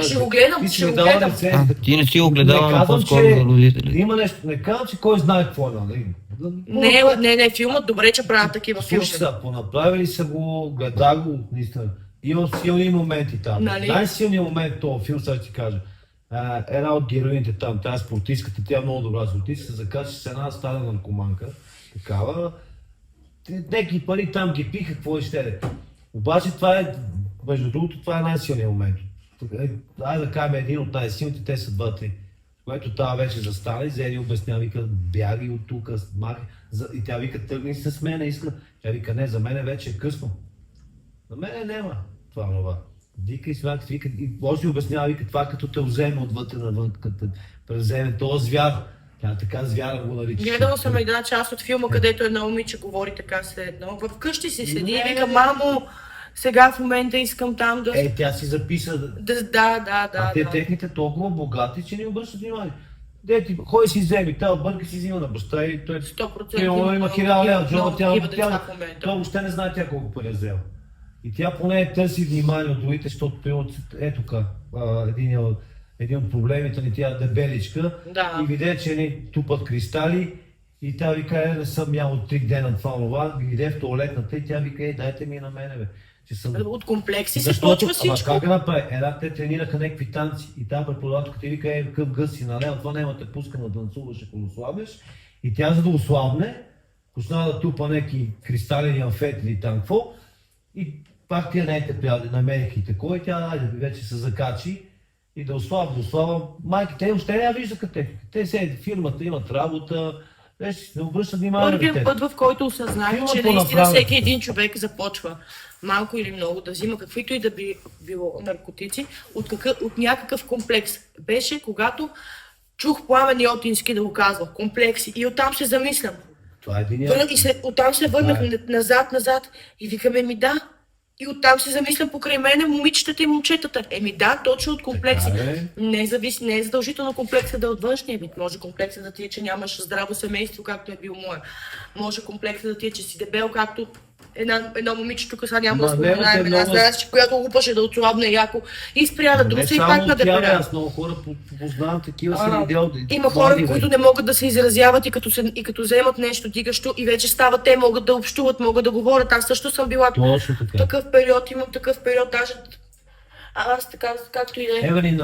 Ще го гледам, Ти си ще ми го дала гледам. рецензията. Ти не си го Не гледала, но казвам, по-скоро че за родители. има нещо, не казвам, че кой знае какво е, нали? Не, филмът, добре, че правят такива филми. Слушай са, понаправили са го, гледа го, наистина. Има силни моменти там. Нали? Най-силният момент в този филм, сега ще ти кажа. Една от героините там, тази спортистката, тя е много добра спортистка, се закача с една стара наркоманка, такава. Неки пари там ги пиха, какво ще е. Обаче това е, между другото, това е най-силният момент. Айде да кажем един от най-силните, те са 2-3. Което това вече застана и Зели обяснява, вика, бяги от тук, махи. И тя вика, тръгни с мене, иска. Тя вика, не, за мене вече е късно. За мене няма това. Вика и смяка, вика, и може да обяснява, вика, това като те вземе отвътре навън, като превземе този звяр. Тя така звяра го нарича. Гледала съм една част от филма, където една момиче говори така след едно. Вкъщи си седи и вика, мамо, сега в момента искам там да... Тя си записа. Да. Те техните толкова богати, че не обръщат внимание. Дети, ходи си вземи, тази бърка си взима на баща и той 100% има 1000 лева, джоба, тя той въобще не знае тя колко пари е взела. И тя поне търси внимание от другите, защото ето един от проблемите ни, тя е дебеличка и виде, че ни тупат кристали и тя вика, не съм ял от 3 дена това, виде в туалетната и тя вика, дайте ми на мене, бе. От комплекси се почва всичко. Ама как да направи? Те тренираха някакви танци и там преподавателка ти вика, какъв гъс си налева, това няма те пуска да танцуваш, ако ослабнеш. И тя, за да ослабне, почна да тупа някакви кристалени амфети или там какво. И пак тия нейните приятели намериха и такова и тя вече се закачи и да ослабва. Майки, те още не я виждаха техника. Те седят в фирмата, имат работа, вече не обръщат внимание на Първият път, в който осъзнах, че наистина всеки един човек започва малко или много да взима каквито и да било наркотици от някакъв комплекс. Беше когато чух Пламен Йотински да го казва, комплекси, и оттам се замислям. Това е Оттам се върнах назад и викаме ми да. И оттам се замислям покрай мене момичетата и момчетата. Да, точно от комплекси. Не е задължително комплекса да е от външния вид. Може комплекса да ти е, че нямаш здраво семейство, както е бил моя. Може комплекса да ти е, че си дебел, както едно момиче тук, сега няма да споменаем една знаеш, която опаше да отслабне яко и спря да друса и пак на дебеля. Аз много хора познавам, такива са видял. Има хора, които не могат да се изразяват и като вземат нещо дигащо и вече стават, те могат да общуват, могат да говорят. Аз също съм била такъв период, имам такъв период, даже аз така, както и да е. Евелин,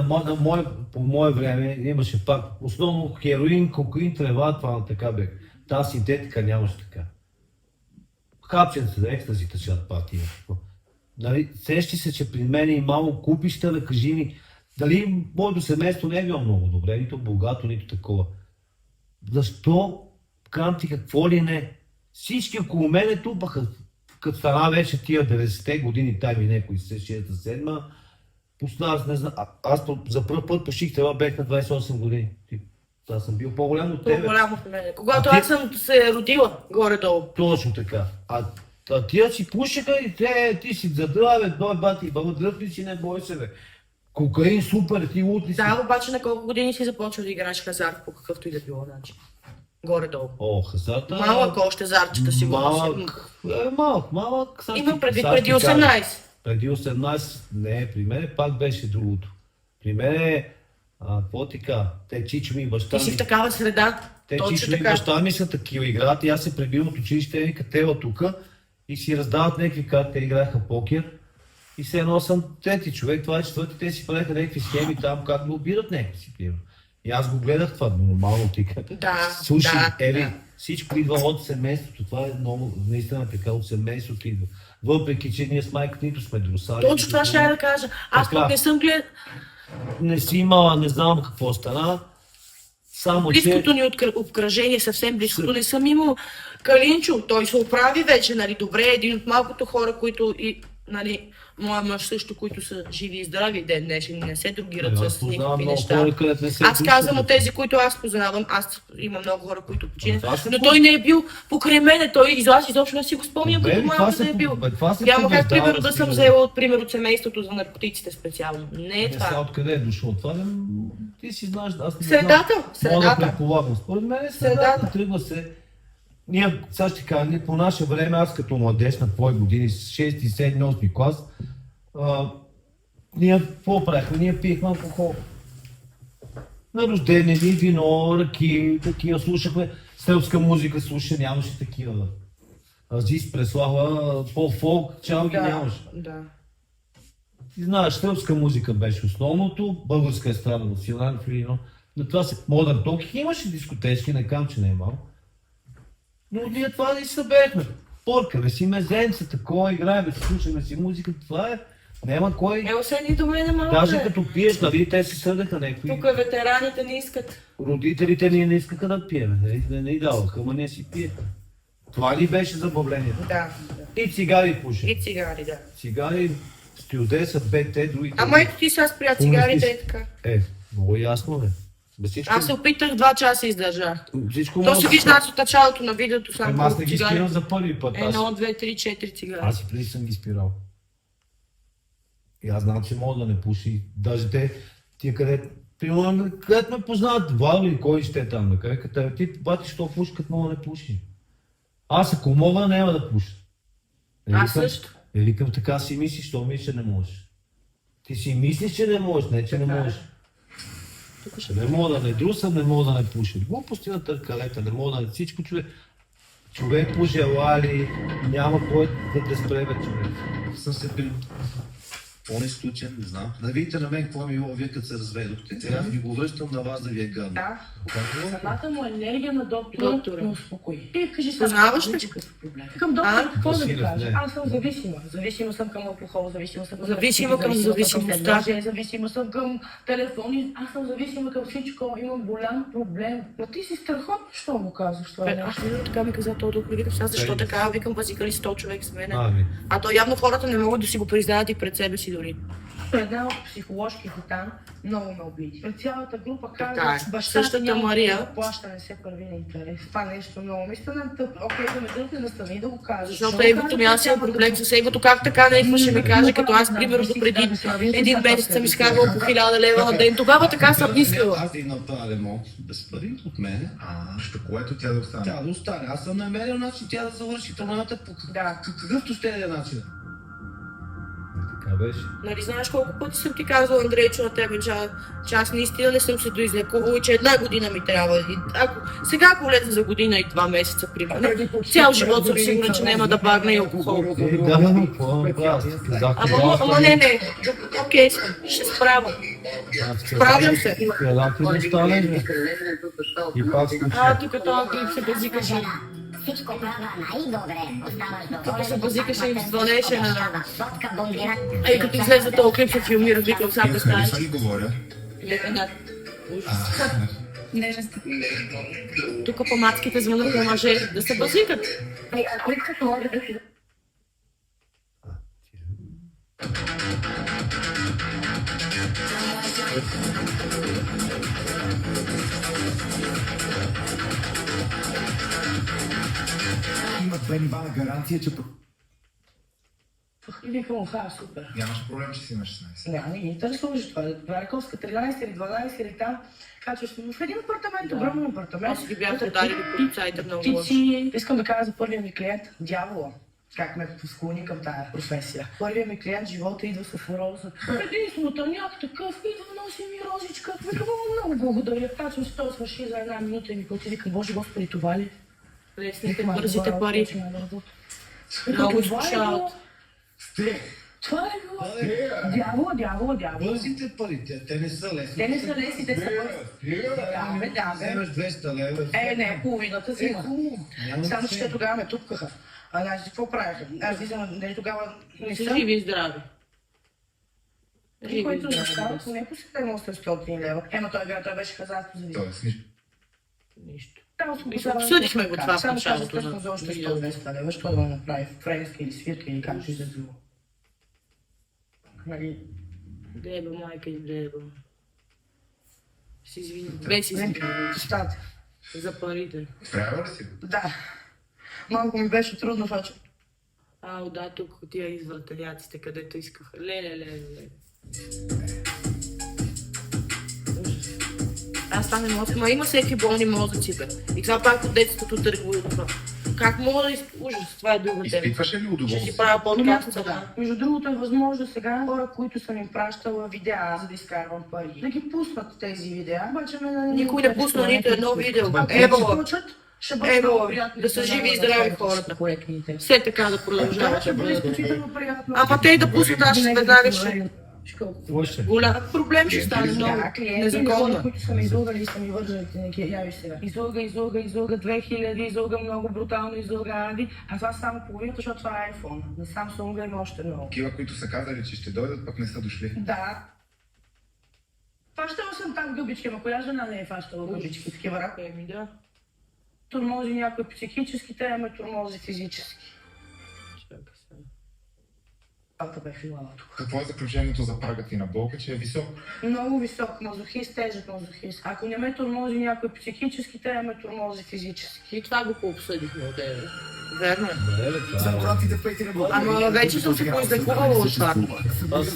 по мое време имаше пак основно хероин, кокаин, трева, това така бе. Тази синтетика нямаше така. Хапченца, екстази тъчат партия. Нали, сещи се, че при мен и малко купища, да кажи ми, дали моето семейство не е било много добре, нито богато, нито такова. Защо, канти, какво ли не? Всички около мене тупаха, като стана вече тия 90-те години, тайми някой 6-7, пусна, не знам, аз за първ път пуших това бех на 28 години. Аз съм бил по-голям от тебе. По-голям от мене. Когато аз съм се родила, горе-долу. Точно така. А тия си пушиха и ти си задрава, бе, бати, дръпни си, не бой се, бе. Кокаин, супер, ти лутни си. Да, обаче на колко години си започва да играеш хазарт по какъвто и да било начин? Горе-долу. Хазарта... Малък още зарчета си го Малък. Имам предвид преди 18. Преди 18, не, при мен пак беше другото. При мен какво така? Те чичо ми и баща ми... Ти си в такава среда. Те чичо ми и баща ми са такива играят и аз се пребивам от училище, вика тела тука и си раздават някакви карти, те играеха покер. И все едно съм трети човек, това е четвърти, те си правеха някакви схеми там, как да обират някакви си пива. И аз го гледах това, нормално тика. Да, Слушай, да. всичко идва от семейството, това е много, наистина така, от семейството идва. Въпреки, че ние с майката нито сме друсали. Точно това ще я да кажа. Аз Така. пък не съм гледал. Не си имала, не знам какво стана. Само че... Близкото ни обкръжение, съвсем близкото, не съм имал. Калинчо, той се оправи вече, нали, добре, един от малкото хора, които и, нали, моя мъж също, които са живи и здрави ден днешен, не се другират Аз с познавам никакви много неща. хора, където не се Аз казвам пуснат. от тези, които аз познавам, аз имам много хора, които починат, Това се но той не е бил покрай мене, той изобщо не си го спомням, Добре, като това малко се да е бил. това се Няма как, побеждава, примерно, да съм стига. взела от пример от семейството за наркотиците специално. Не е Не сега това. откъде е дошло това, ти си знаеш, аз не Средата, знам. Мога да средата. предполагам. Според мен е Средата. средата, тръгва се. Ние, сега ще кажа, ние по наше време, аз като младеж на твои години, 6, 7, 8 клас, ние какво правихме? Ние пиехме алкохол. На рождение ни, вино, ръки, такива, слушахме селска музика, нямаше такива. Азис, Преслава, по-фолк, чао ги нямаше. Да. Ти знаеш, селска музика беше основното, българска естрада в Силан, Филино, но това се модерн ток, имаше дискотечки, не кам, че не е малко. Но ние това не събехме. Поркаме си мезенца, такова играем, слушаме си музика, това е. Няма кой. Ево седни до мене малко. Даже като пиеш, нали, те си съдеха някакви. Тук ветераните не искат. Родителите ни не искаха да пием, не ни даваха, ама ние си пие. Това ли беше забавлението? Да. И цигари пуше. И цигари, да. Цигари, стюдеса, БТ, другите. Ама ето ти сега спря цигарите и така. Много ясно, бе. Без всичко, Аз се опитах 2 часа издържах. всичко То се може. вижда от началото на видеото само Аз не ги цигари. спирам за първи път. Аз, 1, 2, 3, 4 цигари. аз и преди съм ги спирал. И аз знам, че мога да не пуши. Даже те, тия където ме познават, Владо или кой ще е там, бе, където ти бати, що пуши, като мога да не пуши. Аз ако мога, няма да пуша. Аз също. Викам, така си мислиш, що мислиш, че не можеш. Ти си мислиш, че не можеш, не че не можеш. Не мога да не друсам, не мога да не пуша. Глупости на търкалета, не мога да не всичко човек. Човек пожелали, няма кой да спре, бе, човек. Съм се при... По-изключен, не знам. Да видите на мен какво ми било вие като се разведохте. Сега ви го връщам на вас да ви е гадно. Да. Самата му енергия на доктора ме успокои. Ти кажи сега, Познаваш ли? какъв проблем? Към доктора какво да ви Василев, кажа? не. Аз съм зависима. Зависима съм към алкохол, зависима съм към Зависима към зависимостта. зависима съм към телефони. Аз съм зависима към всичко. Имам голям проблем. Но ти си страхотно, що му казваш това Аз нещо? не така ми каза този доктор, викам сега защо така, викам базика ли 100 човек с мене. Ами. А то явно хората не могат да си го признаят и пред себе си дори. Една от психоложките там много ме обиди. Пред цялата група Така казва, е. баща Същата ти няма Мария. да плаща, не се първи на интерес. Това нещо много ми стана тъп. Окей, да ме дърпне настрани и да го кажа. Защото егото ми, аз имам проблем с егото, как така не идваше ми каже, като аз примерно преди един месец съм изкарвала по 1000 лева на ден. Тогава така съм мислила. Аз дигнал този ремонт без пари от мене. Ще което тя да остане. Тя да остане. Аз съм намерил начин тя да завърши търманата по какъвто ще е начин. Така беше. Нали знаеш колко пъти съм ти казвала, Андрейчо, на тебе, че аз наистина не съм се доизлекувала и че 1 година ми трябва. И сега ако влезе за година и 2 месеца, примерно, цял живот съм сигурна, че няма да багна и алкохол. Да, какво аз ти казах. Ама не, окей, ще справя. Справям се. Една ти да стане, бе. И пак случи. Тук този клип се базикаше. Всичко правя най-добре. Оставаш доволен. Тук се базикаше и звънеше на... Сладка бомбина. Ей, като излезе този клип се филмира, викам сега представиш. Са ли говоря? Тук по мацките звънат на мъже да се базикат. Ако може да си... Има 2 нива на гаранция, че И викам, супер. Нямаш проблем, че си на 16. Няма, не ги интересуваш това. Раковска 13 или 12 или там. Качваш в един апартамент, огромен апартамент. Аз ги бяха ударили полицаите много Ти лошо. си, искам да кажа за първия ми клиент, дявола. Как ме склони към тая професия. Първият ми клиент, живота идва с роза. Един смутаняк такъв, идва, носи ми розичка. Викам, много благодаря. Качвам се, то свърши за 1 минута и ми плати. Викам, Боже Господи, това ли? Лесните, бързите пари. Много Много изкушават. Това е било. Дявола. Бързите пари, те не са лесни. Те не са лесни, те са бързи. Да, бе. Вземеш 200 лева. Не, половината си има. Само, че те тогава ме тупкаха. Значи, какво правиха? Аз виждам, тогава не съм. Живи и здрави. И който застава, поне по 700 лева. Той беше хазартно зависим. Тоест, нищо. Нищо. Там Обсъдихме го това в Само казах началото точно на за още видеото. 100-200 лева, що да го направи френска или свирка или както и да било. Нали, Деба, майка и деба. Си извини. Без си извини. Стат. За парите. Трябва ли си? Да. Малко ми беше трудно, защото Да, тук тия изврателяците, където искаха. Леле. Аз това не мога. Ма има всеки болни мозъци, бе. И това пак от детството търгува това. Как мога да ужас? Това е друга тема. Изпитваше ли Ще си удоволствие? правя подкаст сега. да. Между другото е възможно сега хора, които съм им пращала видеа, за да изкарвам пари, да ги пуснат тези видеа, обаче Никой не пусна нито едно видео. Ще бъде Ебала, много приятно. да са живи и здрави хората. Коректните. Все така да продължават. Ще бъде изключително приятно. Ама те и да пуснат, аз ще веднага ще... Още. Голям проблем ще стане много Клиенти, незаконно. които са ме излъгали и са ми вържали тенеки, яви сега. Излъга 2000, излъга много брутално, излъга Ади. А това само половината, защото това е iPhone. На Samsung има още много. Такива, които са казали, че ще дойдат, пък не са дошли. Да. Фащала съм там гъбички, ама коя жена не е фащала гъбички, такива рака? Да. Турмози някой психически, те ме турмози физически. Чакай сега. Това бе филала тук. Какво е заключението за прага ти на болка, че е висок? Много висок мазохист, тежък мазохист. Ако не ме турмози някой психически, те ме турмози физически. И това го пообсъдихме от тебе. Верно е. Ама вече съм се поизлекувала от това.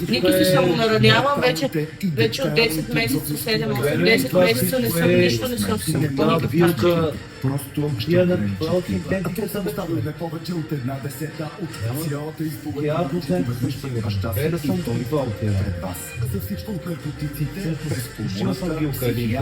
Нито се самонаранявам, вече от 10 месеца, 7-8, 10 месеца не съм нищо, не съм се по никакъв начин. Просто идентите са не повече от 1/10 от цялата използвана Е, да съм това от тях. За всичко от наркотиците, Ще съм ги укали.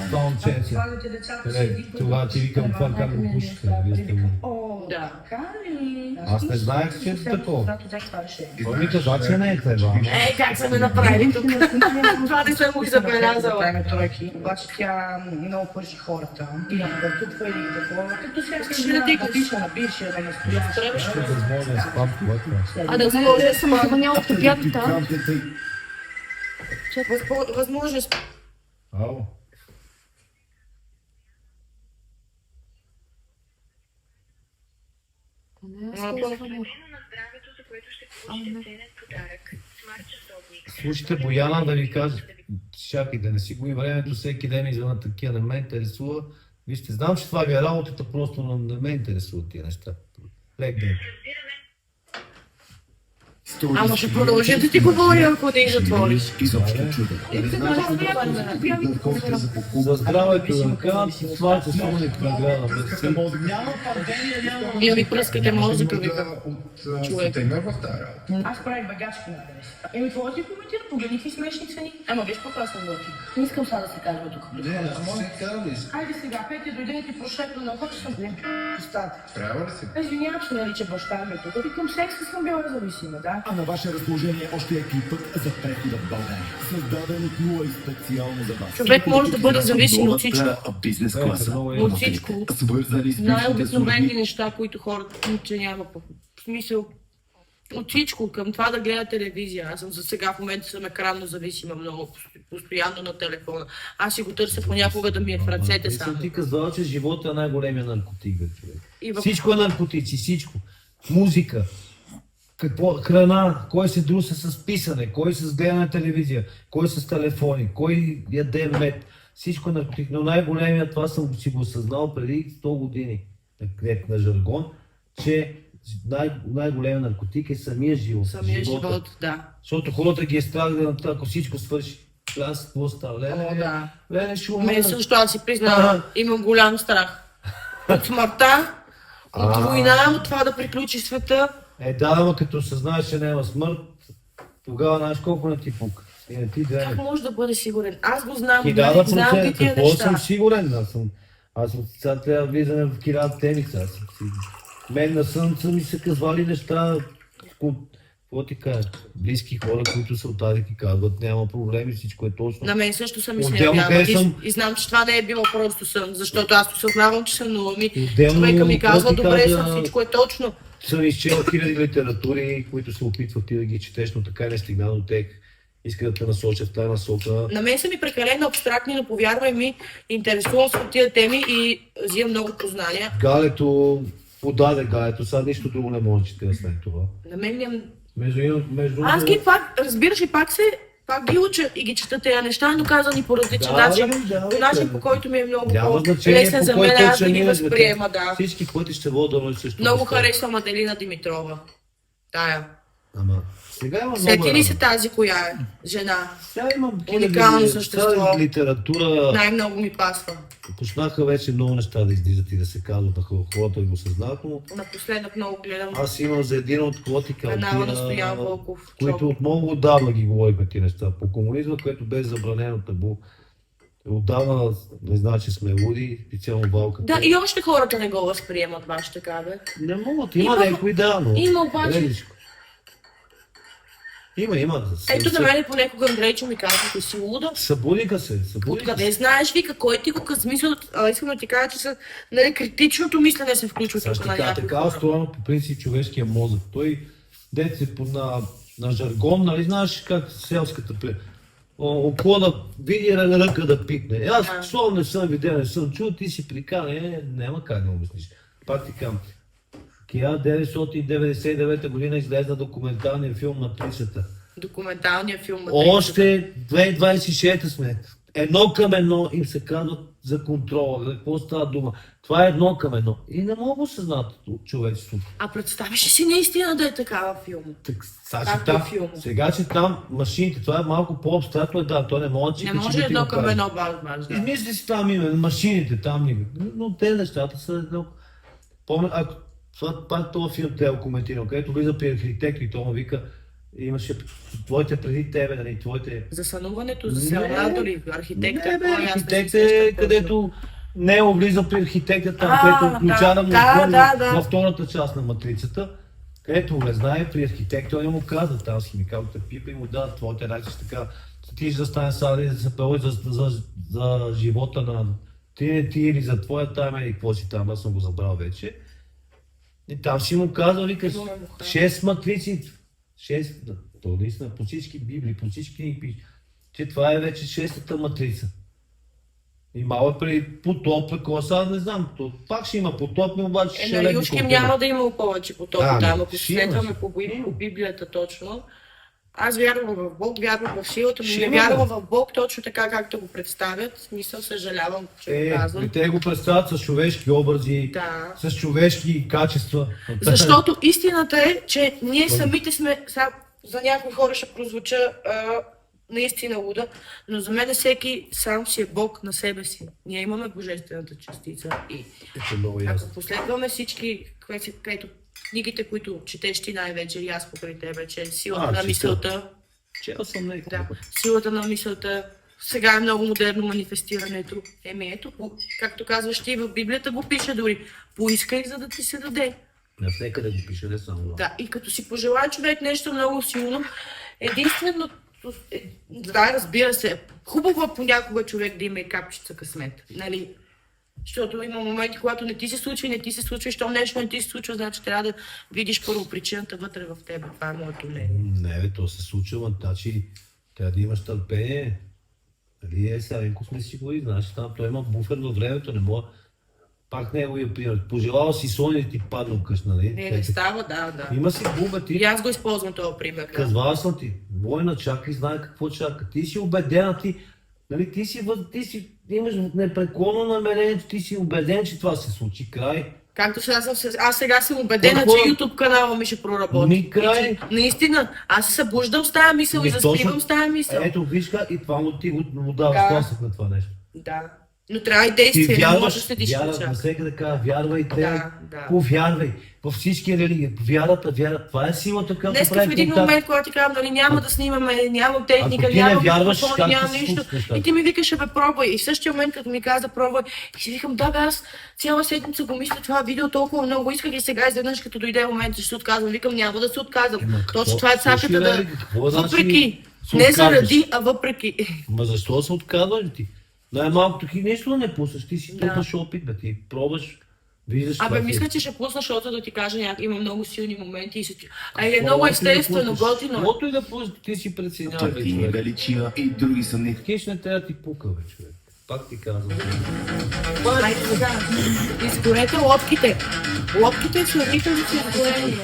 Това момченце. Слагате децата Това ти викам това как го пушите. Вие сте му. О, Да. така ли? Аз не знаех, че е такова. Когато взех това решение. Той ми каза, че не е това. Как са ме направили тук? Това не съм го и забелязала. Правим тройки, обаче тя много пържи хората. И да тупва или такова. Като сега Ще да ти напиша на бившия да не стоя. Трябваше. Възможно е спам, което е. А да сложа съм звъняла в топятата. Възможно е. Ало. Слушайте, Бояна да ви кажа, чакай да не си губи времето всеки ден извън такива, не ме интересува. Вижте, знам, че това ви е работата, просто не ме интересуват тия неща. Лек ден. Ама ще продължа да ти говоря, ако не ги затвориш. За здравето да кажа, свалите само не прегледа. Вие ми пръскате мозъка, вика. Човек. Те има в тази работа. Аз правих багачки на днес. Това ти коментира, погледни какви смешни цени. Ама виж какво аз съм готин. Не искам сега да се казва тук. Айде сега, Петя дойде и ти прошепна на ухо, че съм блин. Остата. Трябва ли си? Извинявам се, нали, че баща ми е тук. Викам секса съм била зависима, да? А на ваше разположение още екипът за прехода в България. Създаден от нула и специално за вас. Човек може да бъде зависим от всичко. Бизнес класа. От всичко. Свързани с Най-обикновени неща, които хората че няма по смисъл. От всичко, към това да гледа телевизия. Аз съм за сега в момента съм екранно зависима много, постоянно на телефона. Аз си го търся понякога да ми е в ръцете само. Ти казала, че живота е най-големия наркотик, бе, човек. И в... Всичко е наркотици, всичко. Музика, храна, кой се друса с писане, кой с гледане на телевизия, кой с телефони, кой яде мед. Всичко е наркотик, но най-големия, това съм си го осъзнал преди 100 години на жаргон, че най-големият наркотик е самия живот. Самия живот, да. Защото хората ги е страх да ако всичко свърши. Аз какво става? Да. Лене, ще Мен умре. също аз си признавам, имам голям страх. От смъртта, от война, от това да приключи света. Ама като съзнаеш, че няма смърт, тогава знаеш колко не ти пука. И не ти Как дръне. може да бъде сигурен? Аз го знам, знам 1000%. ти тия Какво неща. съм сигурен? Аз сега трябва да влизаме в 1000 теми. Мен на сън са ми се казвали неща, какво ти кажа? Близки хора, които са от тази ти казват, няма проблеми, всичко е точно. На мен също съм се Отделно явява къде съм- и знам, че това не е било просто сън, защото аз осъзнавам, че сънувам и Отделно, човека ми казва, какво ти добре кажа, съм, всичко е точно. Съм изчел хиляди литератури, които се опитват ти да ги четеш, но така и не стигна до тях. Искат да те насочат в тази насока. На мен са ми прекалено абстрактни, но повярвай ми, интересувам се от тия теми и взимам много познания. Галето, подаде Галето, сега нищо друго не може да чете след това. На мен нямам... Между Аз ги пак, разбираш ли, пак ги уча и ги чета тези неща, но казани по различен Да, начин. да, По начин, по който ми е много Няма значение по-лесен по за кой мен, аз да точен ги е, възприема, да. Всички пъти ще водят едно и също. Много место. харесвам Аделина Димитрова. Тая. Ама, сега има много Сети ли се работа. тази коя е? Жена. Сега имам Уникално хиляди- същество. сега литература. Най-много ми пасва. Почнаха вече много неща да излизат и да се казват на хората и го съзнават, но Напоследък много гледам аз имам за един от Котика, канала на Стоян Вълков. които от много отдавна ги говорихме ти неща. По комунизма, което бе забранено табу. Отдавна не знае, че сме луди, специално Валка. Да, и още хората не го възприемат баш така, бе. Не могат, има някои да, но... Има обаче- Редичко. Има. Ето на мен понекога Андрейчо ми казва, ти си луда. Събудиха се. Откъде знаеш, вика, кой ти го смисъл, искам да ти кажа, че нали, критичното мислене се включва Сега тук ще на кажа, някакви така хора. устроено по принцип човешкия мозък. Той дете на жаргон, нали знаеш как селската около да види ръка да пикне. Аз Да. словно не съм видел, не съм чул, ти си прикане, няма как да обясниш. Пак ти казвам, 1999 година излезна документалния филм Матрицата. Документалния филм. Още 2026 сме. Едно към едно им се казват за контрола. За какво става дума? Това е едно към едно. И не мога да се знаят човечеството. А представиш ли си наистина да е такава филм? Както е филм. Сега, че там машините, това е малко по-абстрактно, да, то не може да Не чика, може че едно към едно баш, да. Измисли си там име, машините там име. Но те нещата са едно. Помня, ако пак този филм те го коментирам, където влиза при архитект и той му вика, имаше твоите преди тебе, нали, твоите... За сънуването, за селнато ли, архитекта? Не, бе, кой, аз не архитект се е сещам където Нео влиза при архитекта там, А, където включава му да. във втората част на матрицата. Където влезнае при архитекта, той му казва там с химикалната пипа и му дава твоите райци така. Ти ще застане сега и да се пълни за живота на ти или за твоя тайма или какво си там, аз съм го забрал вече. И там си му казва, вика, 6 матрици, 6, то наистина по всички библии, по всички книги пише, че това е вече 6-та матрица. И малко при потоп, сега не знам, то пак ще има потоп, но обаче ще на Юшким няма да има повече потоп, там, ако ще има. следваме по Библията точно. Аз вярвам в Бог, вярвам в силата, но Ще не има, вярвам да. в Бог точно така, както го представят. Смисъл, съжалявам, че го казвам. И те го представят с човешки образи, Да. с човешки качества. Защото истината е, че ние самите сме, сега, за някои хора ще прозвуча наистина луда, но за мен всеки сам си е Бог на себе си. Ние имаме божествената частица и Ето много ясно. ако последваме всички, където книгите, които четеш ти най-вече и аз покрай тебе, че силата на чета. мисълта, Чел съм леко. да, силата на мисълта, сега е много модерно манифестирането. Ето, както казваш ти в Библията го пише дори, поискай, за да ти се даде. Навсекъде го пише, не само. Да, и като си пожелая човек нещо много силно, единствено, да, разбира се, хубаво е понякога човек да има и капчица късмет, нали? Защото има моменти, когато не ти се случва, и щом нещо не ти се случва, значи трябва да видиш първо причината вътре в теб. Това е моето мнение. Не, бе, то се случва, значи трябва да имаш търпение. Нали, сега Енко сме си го и значи там той има буфер във времето, не мога. Пак неговия пример. Пожелава си Соня да ти падна къща, нали? Не става, да. Има си буба, И ти. аз го използвам този пример. Да. Казвала съм ти, война чака и знае какво чака. Ти си убедена, нали, ти си имаш непреклонно намерение, ти си убеден, че това се случи. Край. Както аз сега съм убедена, Какво? че YouTube канала ми ще проработи. Ми край. И че, наистина, аз се събуждам с тази мисъл и Ми заспивам точно- с тази мисъл. Ето, виж как и това му ти му дава Да. способ на това нещо. Да. Но трябва и Ти действие, не може да вярваш, седиш на вярваш, чак. навсякъде казва, вярвайте, Да. повярвай. Във всички религии, вярата, това е силата, която Днес в прави един контакт. момент, когато ти казвам, нали, няма да снимаме, няма техника, Ако ти не няма вярваш, микрофони, как няма ще се нищо. случат нещата? И ти ми викаш, бе, пробвай. И в същия момент, като ми каза, пробвай, и си викам, да, бе, аз цяла седмица го мисля това видео, толкова много исках и сега изведнъж, като дойде момент, ще се отказвам. Викам, няма да се отказвам. Точно това е цаката да... Въпреки, не заради, а въпреки. Ма защо се отказваш ти? Най-малкото ти нещо да не пуснеш, ти си трупаш опит, бе, ти пробваш, виждаш Абе, това ти е. мисля, че ще пусна, защото да ти кажа, има много силни моменти и се... е много естествено, готино. Каквото и да пуснеш, ти си преценяваш, бе, човек. величина и други съмнения. Хищ не трябва да ти пука, бе, човек. Пак ти казвам. Айде сега, изгорете лодките. Лодките са викали, че изгорени.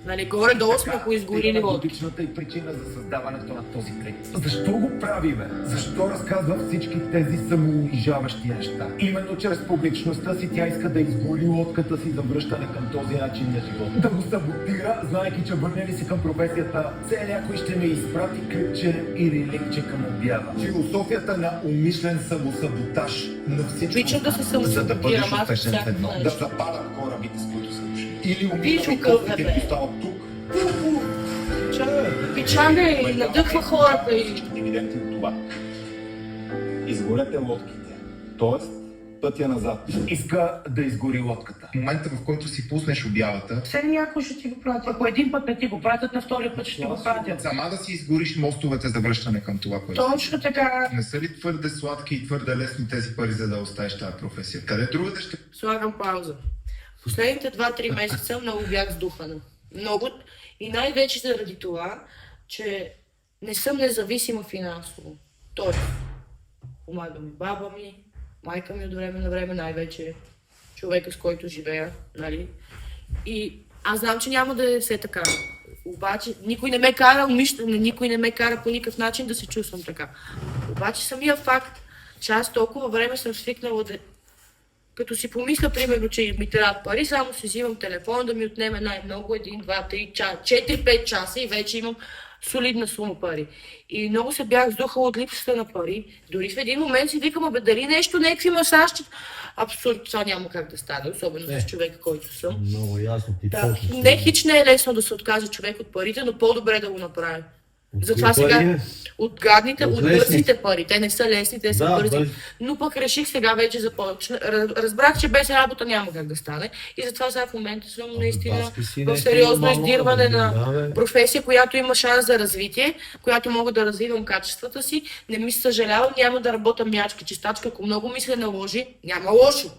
Нали, горе-долу сме го изгорили лодки. Логичната и причина за създаването на този клип. Защо го правиме? Защо разказва всички тези самоунижаващи неща? Именно чрез публичността си тя иска да изгори лодката си за връщане към този начин на живота. Да го саботира, знаеки, че върнели се към професията, все някой ще ме изпрати клипче или линкче към обява. Философията на умишлен самосаботаж на всичко. Обичам да се за да бъдеш самосаботирам, аз успешен в всяко едно. нещо. Да западат корабите, с които са дошли. Или Виж умишлено какъв е, кофите, бе. които стават тук. Пичане и надъхва хората и... Дивиденти от това. Изгорете лодките. Тоест, пътя назад. Иска да изгори лодката. В момента, в който си пуснеш обявата, Все някой ще ти го прати. Ако един път не ти го пратят, на втория път ще ти го пратят. сама да си изгориш мостовете за връщане към това, което... Точно така. Не са ли твърде сладки и твърде лесни тези пари, за да оставиш тази професия? Къде другаде ще... Слагам пауза. Последните 2-3 месеца много бях сдухана. Много. И най-вече заради това, че не съм независима финансово. Тоест, помага ми баба ми, майка ми от време на време, най-вече човека, с който живея, нали? И аз знам, че няма да е все така. Обаче никой не ме кара умишлено, никой не ме кара по никакъв начин да се чувствам така. Обаче самия факт, че аз толкова време съм свикнала да... Като си помисля, примерно, че ми трябват пари, само си взимам телефон да ми отнеме най-много 1, 2, 3, 4-5 часа и вече имам солидна сума пари. И много се бях сдухала от липсата на пари. Дори в един момент си викам, абе, дали нещо, някакви масажи. Абсолютно това няма как да стане, особено с човека, който съм. Много ясно ти Да, точно. не, хич не е лесно да се откаже човек от парите, но по-добре да го направи. От Затова кои пари сега е? от гадните, От от лесни. бързите пари. Те не са лесни, те са Да, бързи. бързи. Но пък реших сега вече започна. Разбрах, че без работа няма как да стане. И затова сега в момента съм наистина баски си в нещо сериозно нормално, издирване да, на бе. професия, която има шанс за развитие, която мога да развивам качествата си. Не ми съжалявам, няма да работя мячка, чистачка. Ако много ми се наложи, няма лошо.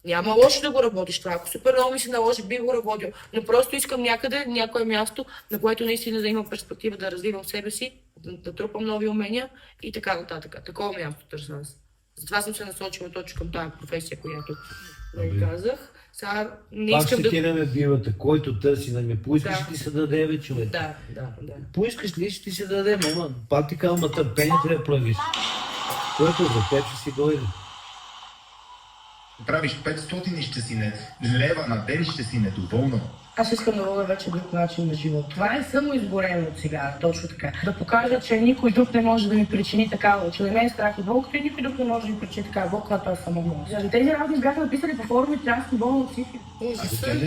Няма лошо да го работиш това. Ако супер много ми се наложи, би го работил. Но просто искам някъде, някое място, на което наистина да имам перспектива да развивам себе си, да трупам нови умения и така нататък. Такова място търся аз. Затова съм се насочила точно към тази професия, която ви казах. Сега не Пак искам ще ти не ме бивате, който търси да ме поискаш, Да. ще ти се даде, бе, човек. Да. Поискаш ли, ще ти се даде, мама. Пак ти казвам, ма търпение трябва да проявиш. Което за теб ще си дойде. Правиш 500 и ще си лева на ден, ще си недоволна. Аз искам да водя вече друг начин на живот. Това е самоизгорено от сега, точно така. Да покажа, че никой друг не може да ми причини такава, че не ме е страх от болката и никой друг не може да ми причини такава болка, която аз съм могла. За тези работи бяха написали по форуми, че аз съм болна от психика.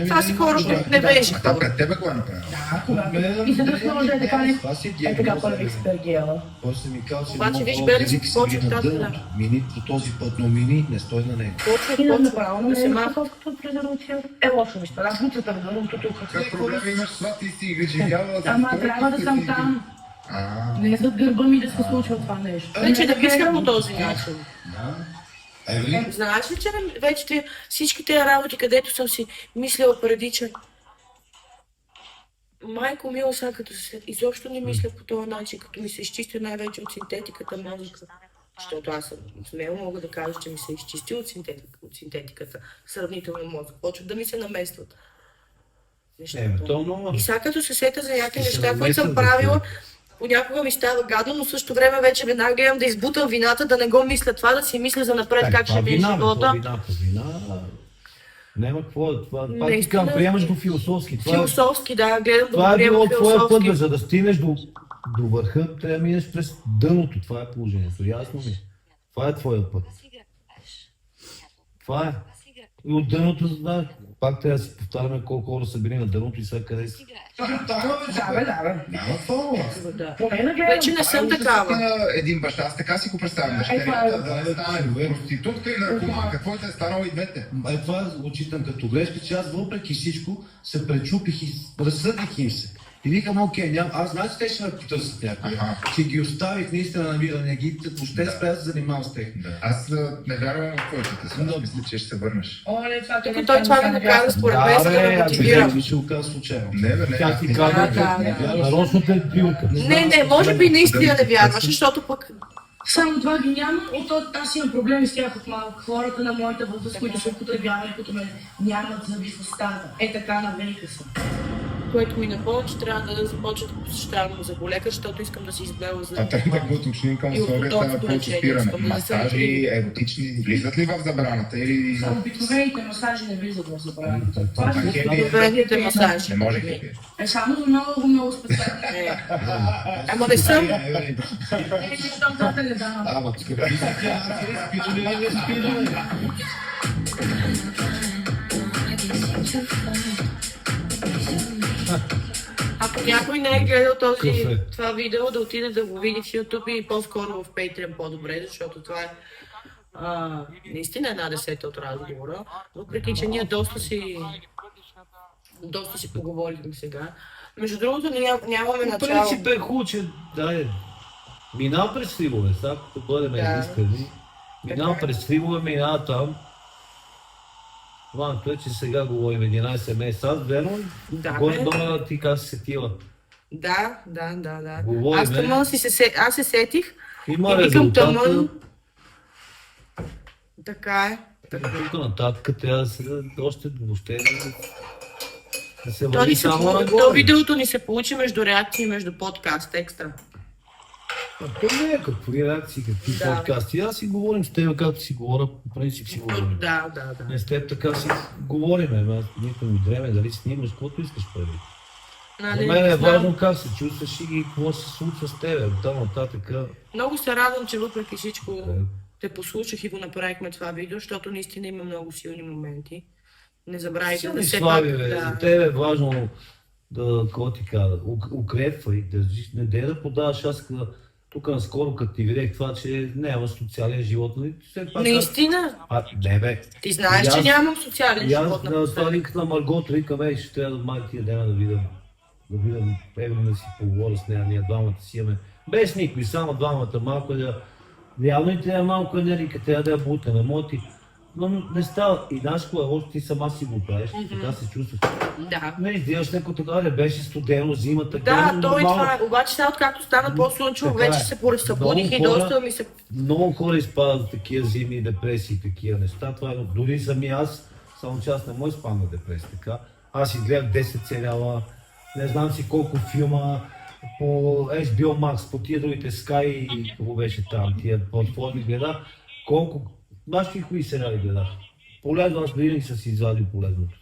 Това си хора, които не беше. А пред тебе го е направила? Да, когато. И за да може е така не... Е така първи експергиела. После ми каза, че Обаче, много виж, хора Бели си велики си почва ги на тази, дъното. Мини по този път, но мини, не стой на него. И да Почва направо да се на маха. колкото от презерватива. Е лошо ми стана, буцата в дъното тук. Как проблем имаш с това, ти си ги живяла? Ама трябва да съм там. Не зад гърба ми да се случва това нещо. Вече да мисля по този начин. Евелин? Знаеш ли, че вече всички тези работи, където съм си мислила преди, че майко мила, сега като изобщо не мисля по този начин, като ми се изчисти най-вече от синтетиката мозъка. Защото аз съм смело мога да кажа, че ми се изчисти от синтетиката, сравнително мозък. Почват да ми се наместват. То много. И сега като се сета за някакви Ще се неща, които съм намесват, правила, да. понякога ми става гадно, но в същото време вече веднага гледам да избутам вината, да не го мисля това, да си мисля за напред как ще ми е живота. Вина. Няма какво. Това, пак ти Наистина. казвам, приемаш го философски. Философски, да, гледам да Това го е било приема твоя път, бе, философски. за да стигнеш до върха, трябва да минеш през дъното. Това е положението. Ясно ми. Това е твоя път. Това е. И от дъното, да, пак трябва да си повтаряме колко хора са били на дъното и сега къде си. Няма това. Поне на Вече не съм такава. Един баща, аз така си го представям. Дъщерята да не стане проститутка и наркоман. Какво е станало и двете? Това отчитам като грешка, че аз въпреки всичко се пречупих и разсъдих им се. И викам, окей, аз знам, че те ще ме потърсят някой. Че ги оставих наистина на мира, не ги въобще спря да се занимавам с тях. Аз не вярвам в твоите си. Мисля, че ще се върнеш. Тук той това ми каза според мен, за да ме мотивира. Ми ще го каза случайно. Не, Тя ти казва, нарочно те билка. Не, може би наистина не вярваш, защото пък Само това ги няма, аз имам проблеми с тях от малко. Хората на моята възраст, които са употребявани като мен, нямат зъби в устата. Така навейка са. което ми напомня, че трябва да започна да посещавам зъболекар, защото искам да си избела за... Трябва да го уточним към условията по спиране. Масажи, еротични, влизат ли в забраната или... Обикновените масажи не влизат в забраната. Обикновените масажи. Не може хепи. Само за много специално. Ама не съм. Щом тата не дам. Ама, скъпи са тя, спирали, не спирали. Ако някой не е гледал това видео, да отиде да го види в YouTube и по-скоро в Patreon по-добре, защото това е наистина една десета от разговора, въпреки че ние доста си поговорихме сега. Между другото, нямаме начало. В принцип е хубаво, че минава през фрибове, сега като бъдем искрени. Минава през фрибове, минава там. Важното е, че сега говорим 11 месеца. Аз верно ли? Горе-долу ти как се сетила. Да. Говорим, Аз се сетих има и викам резултата. тъмън. Така е. Тук нататък трябва да се още въобще да се върви само нагоре. То видеото ни се получи между реакции, между подкаст екстра. То не е какви реакции, какви подкасти. Аз си говорим с теб, както си говоря, по принцип си говорим. Да. Не с теб така си говорим, нито ми дреме, дали снимаш, каквото искаш прави. За мен е важно как се чувстваш и какво се случва с теб. Там нататък. Много се радвам, че въпреки всичко те послушах и го направихме това видео, защото наистина има много силни моменти. Не забравяйте да се За теб е важно да, какво ти каза, укрепвай, не дей да подаваш. Аз тук наскоро, като ти видях това, че нямаш социален живот. Наистина? Не бе. Ти знаеш, че нямам социален живот. Аз на това линк на Маргото, викам, ще трябва да май тия дена да видам Евелин да си поговоря с нея, ние двамата си имаме. Без никой, само двамата, малко да... Реално и трябва малко енергия, трябва да я бутаме, моти. Но не става. И знаеш кое, още ти сама си го правиш, така се чувстваш. Да. Не издиваш някой тогава, беше студено, зима, така. Да, то и това е. Обаче сега, откакто стана по-слънчево, вече се събудих и доста ми се... Много хора изпадат такива зимни депресии, такива неща. Това е, дори сами аз, само че аз не мога изпадна депресия, така. Аз изгледах 10 сериала, не знам си колко филма, по HBO Max, по тия другите Sky и какво беше там, тия платформи гледах. Колко... Знаеш ли кои сериали гледах? Полезно, аз винаги съм си извадил полезното.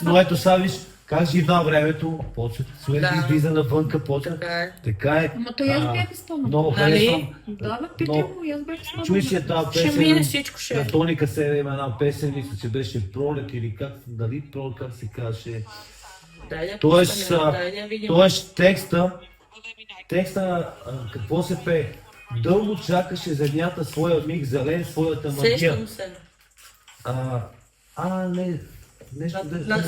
Но ето сега виж, как живна времето, почва свет излиза навънка, почва. Така е. Ама той аз бях изпълнен. Много харесвам. Да, питай го, аз бях изпълнен. Чуй си тази песен. Ще мине всичко, ще. На Тоника се има една песен, мисля, че беше Пролет или как, дали Пролет, как се каже. Тоест текста, какво се пее? Дълго чакаше земята своя миг, зелен своята магия. Сещам се. Не. Нещо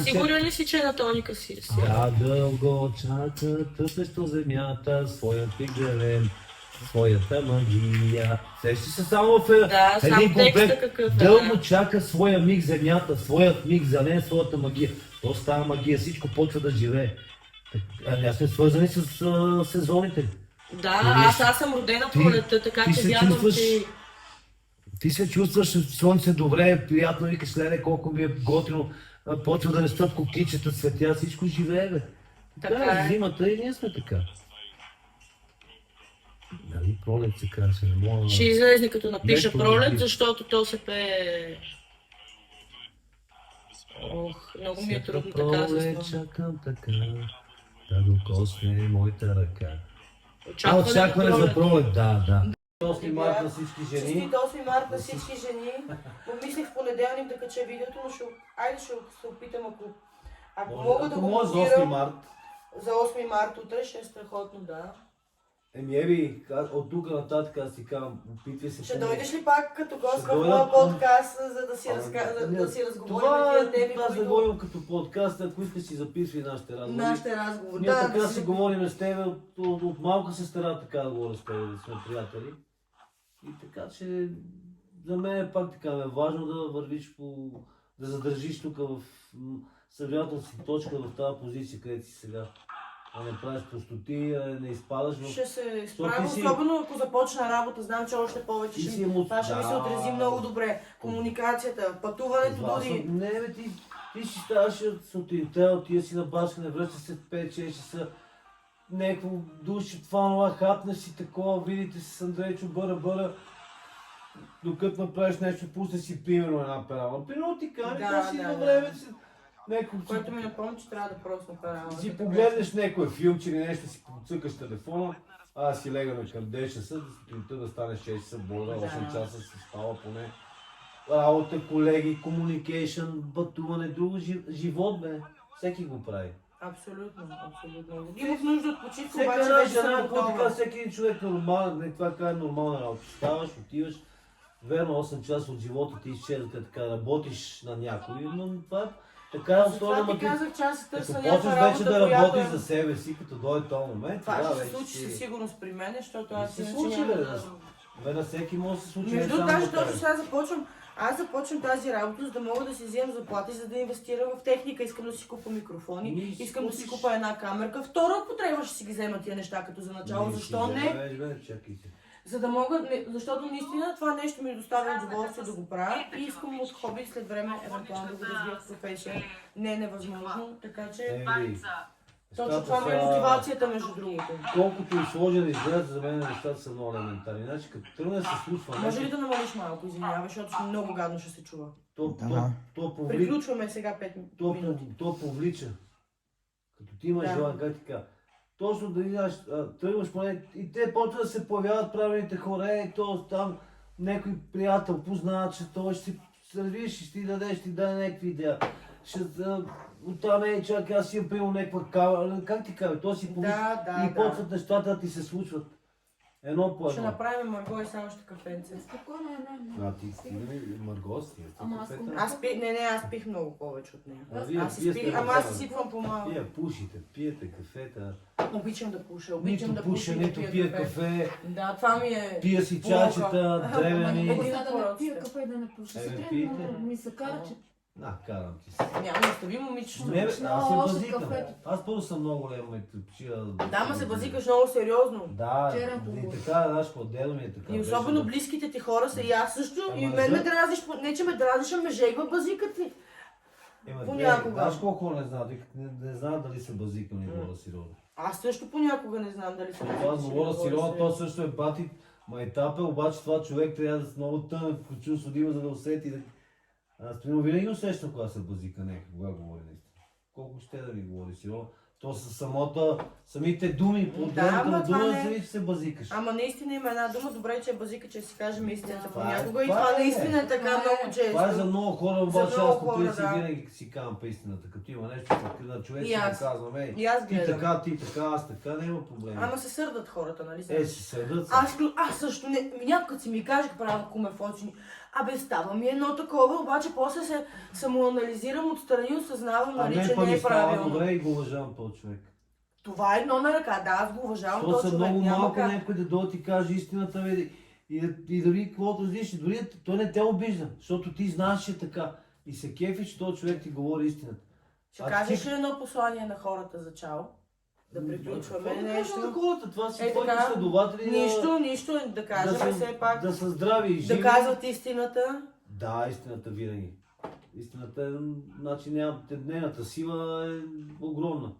сигурен ли си, че е на Тоника си? Да, дълго чака, тъпещо земята, своят миг зелен, своята магия. Сещаш се само в един комплект. Дълго чака своя миг земята, своят миг зелен, своята магия. То става магия, всичко почва да живее. Аз сме свързани с сезоните. Да, аз съм родена пролетта, така че вярвам, че... Ти се чувстваш слънце добре, приятно, викаш, леле, колко ми е готино, почва да растат коктичета, цветя, всичко живее, бе. Да, зимата и ние сме така. Нали, Пролет се каже, не мога... Ще излезне като напиша Пролет, защото то се пее... Много ми е трудно така да се спомня. Чакам така, да докосне моята ръка. Очакване за Пролет, да. 8 март на всички жени. Честит 8 март на всички жени. Помислих в понеделник да кача видеото, но айде ще се опитам, ако мога да го може за 8 монтирам март. за 8 март утре, ще е страхотно, да. Еви, от тук нататък аз си казвам, опитвай се. Ще дойдеш ли пак като гост Ще в дойда. моя подкаст, за да си разговорим тия теми, Това които... да говорим като подкаст, ако искаш си записвай нашите разговори. Нашите разговори. Ние Да, така да си говорим с теб, от малка се стара така да говоря с теб, да сме приятели. И така че за мен е пак така важно да вървиш да задържиш тук в съвятната си точка в тази позиция, където си сега. А не правиш простоти, не изпадаш в... Ще се справя, особено ако започна работа, знам, че още повече това ще ми се отрази много добре. Комуникацията, пътуването дори. Не, бе, ти си ставаш от сутринта, отида си на бачкане, връщаш се 5-6 часа, някакво душ, това хапнеш си такова, видите се с Андрейчо, бъра, докато направиш нещо, пусне си примерно една пера. Примерно ти кажа, да, си на време си... Което ми напомня, че трябва да просна пера. Си погледнеш някой филмче или нещо, си цъкаш телефона, аз си легаме към 10 часа, да станеш 6 часа, бода, 8 часа си спава поне. Работа, колеги, комуникейшън, пътуване, друго живот, бе. Всеки го прави. Абсолютно. Имах нужда от почивка, всека обаче една вече съм жена, готова. всеки един човек нормален, това е нормална работа. Ставаш, отиваш, верно 8 часа от живота ти изчезва, така работиш на някой, но това е така е устойно. Това ти казах, че аз се търся като някаква почнеш вече работа, да работиш която... за себе си, като дойде този момент, Това ще се вече случи със сигурност при мен, защото аз се иначе случи, няма бе, да... Бе, на всеки може да се случи. Между даже точно сега започвам. Аз започвам тази работа, за да мога да си вземам заплати, за да инвестирам в техника. Искам да си купа микрофони, искам да си купа една камерка. Втора употреба ще си ги взема тия неща като за начало. Защо не? За да мога, защото наистина това нещо ми доставя удоволствие да го правя и искам от хоби след време евентуално да го развия в професия. Не е невъзможно, така че... Точно това ми е мотивацията, между другото. Колкото и сложен да изглежда, за мен нещата са много елементарни. Значи като тръгне се случва... Може ли да намалиш малко, извинявай, защото много гадно ще се чува. Приключваме сега 5 минути. То повлича. Като ти имаш желание, как ти кажа. Точно да видиш, тръгваш поне и те почват да се появяват правилните хора, то там някой приятел познава, че той ще се развиеш, ще ти дадеш, ти даде някакви идея. Оттам чакай, аз си имам приел някаква кава, как ти кажа, то си повлича и почват нещата да ти се случват. Едно по едно. Ще направим Марго и само ще кафенце. Спокойно, не. Ти Марго си? Аз пих много повече от нея. Аз си сипвам по-малко. Вие пушите, пиете кафета. Обичам да пуша, обичам да пуша. Нито пия кафе. Да, това ми е... Пия си чачета, древени. Да пия кафе и да не пуша. Сутрин ми се кара, че... Карам ти се. Няма да остави момичето. Не, аз се базикам. Аз първо съм много голям Да, ма се базикаш много сериозно. Да, и така, знаеш, по-дедо ми е така. И особено близките ти хора са и аз също. И мен ме дразниш, не че ме дразниш, а ме жегва базикът ти. Понякога. Знаеш колко хора не знаят, не знаят дали са базикани хора сериозно. Аз също понякога не знам дали са базикани. Това говоря сериозно, то също е бати майтапе, обаче това човек трябва да се много тънък в чувство да има, за да усети. Аз винаги усещам кога се базика някак, кога говори наистина. Колко ще да ми говори сериозно. То са самите думи, по отделната на дума, че се базикаш. Ама наистина има една дума, добре, че е базика, че си кажем истината понякога и това наистина е така много често. Това е за много хора, обаче аз по принцип винаги си казвам по истината, като има нещо, на човек си го казвам, ти така, аз така, няма проблем. Ама се сърдат хората, нали? Се сърдат. Аз също не, някой си ми каже, правя кумефочни. Става ми едно такова, обаче после се самоанализирам отстрани и осъзнавам, нали, че не е правилно. Добре и го уважавам този човек. Това е едно на ръка, да, аз го уважавам този човек. То са много малко някой да дойде и каже истината и дори каквото разлиш, дори той не те обижда, защото ти знаеш, че е така. И се кефи, че този човек ти говори истината. Ще кажеш ли едно послание на хората за чао? Да приключваме нещо. На хората, това си твоите следователи. Нищо, да кажем все пак. Да са здрави и живи. Да казват истината. Да, истината винаги. Истината е, значи нейната сила е огромна.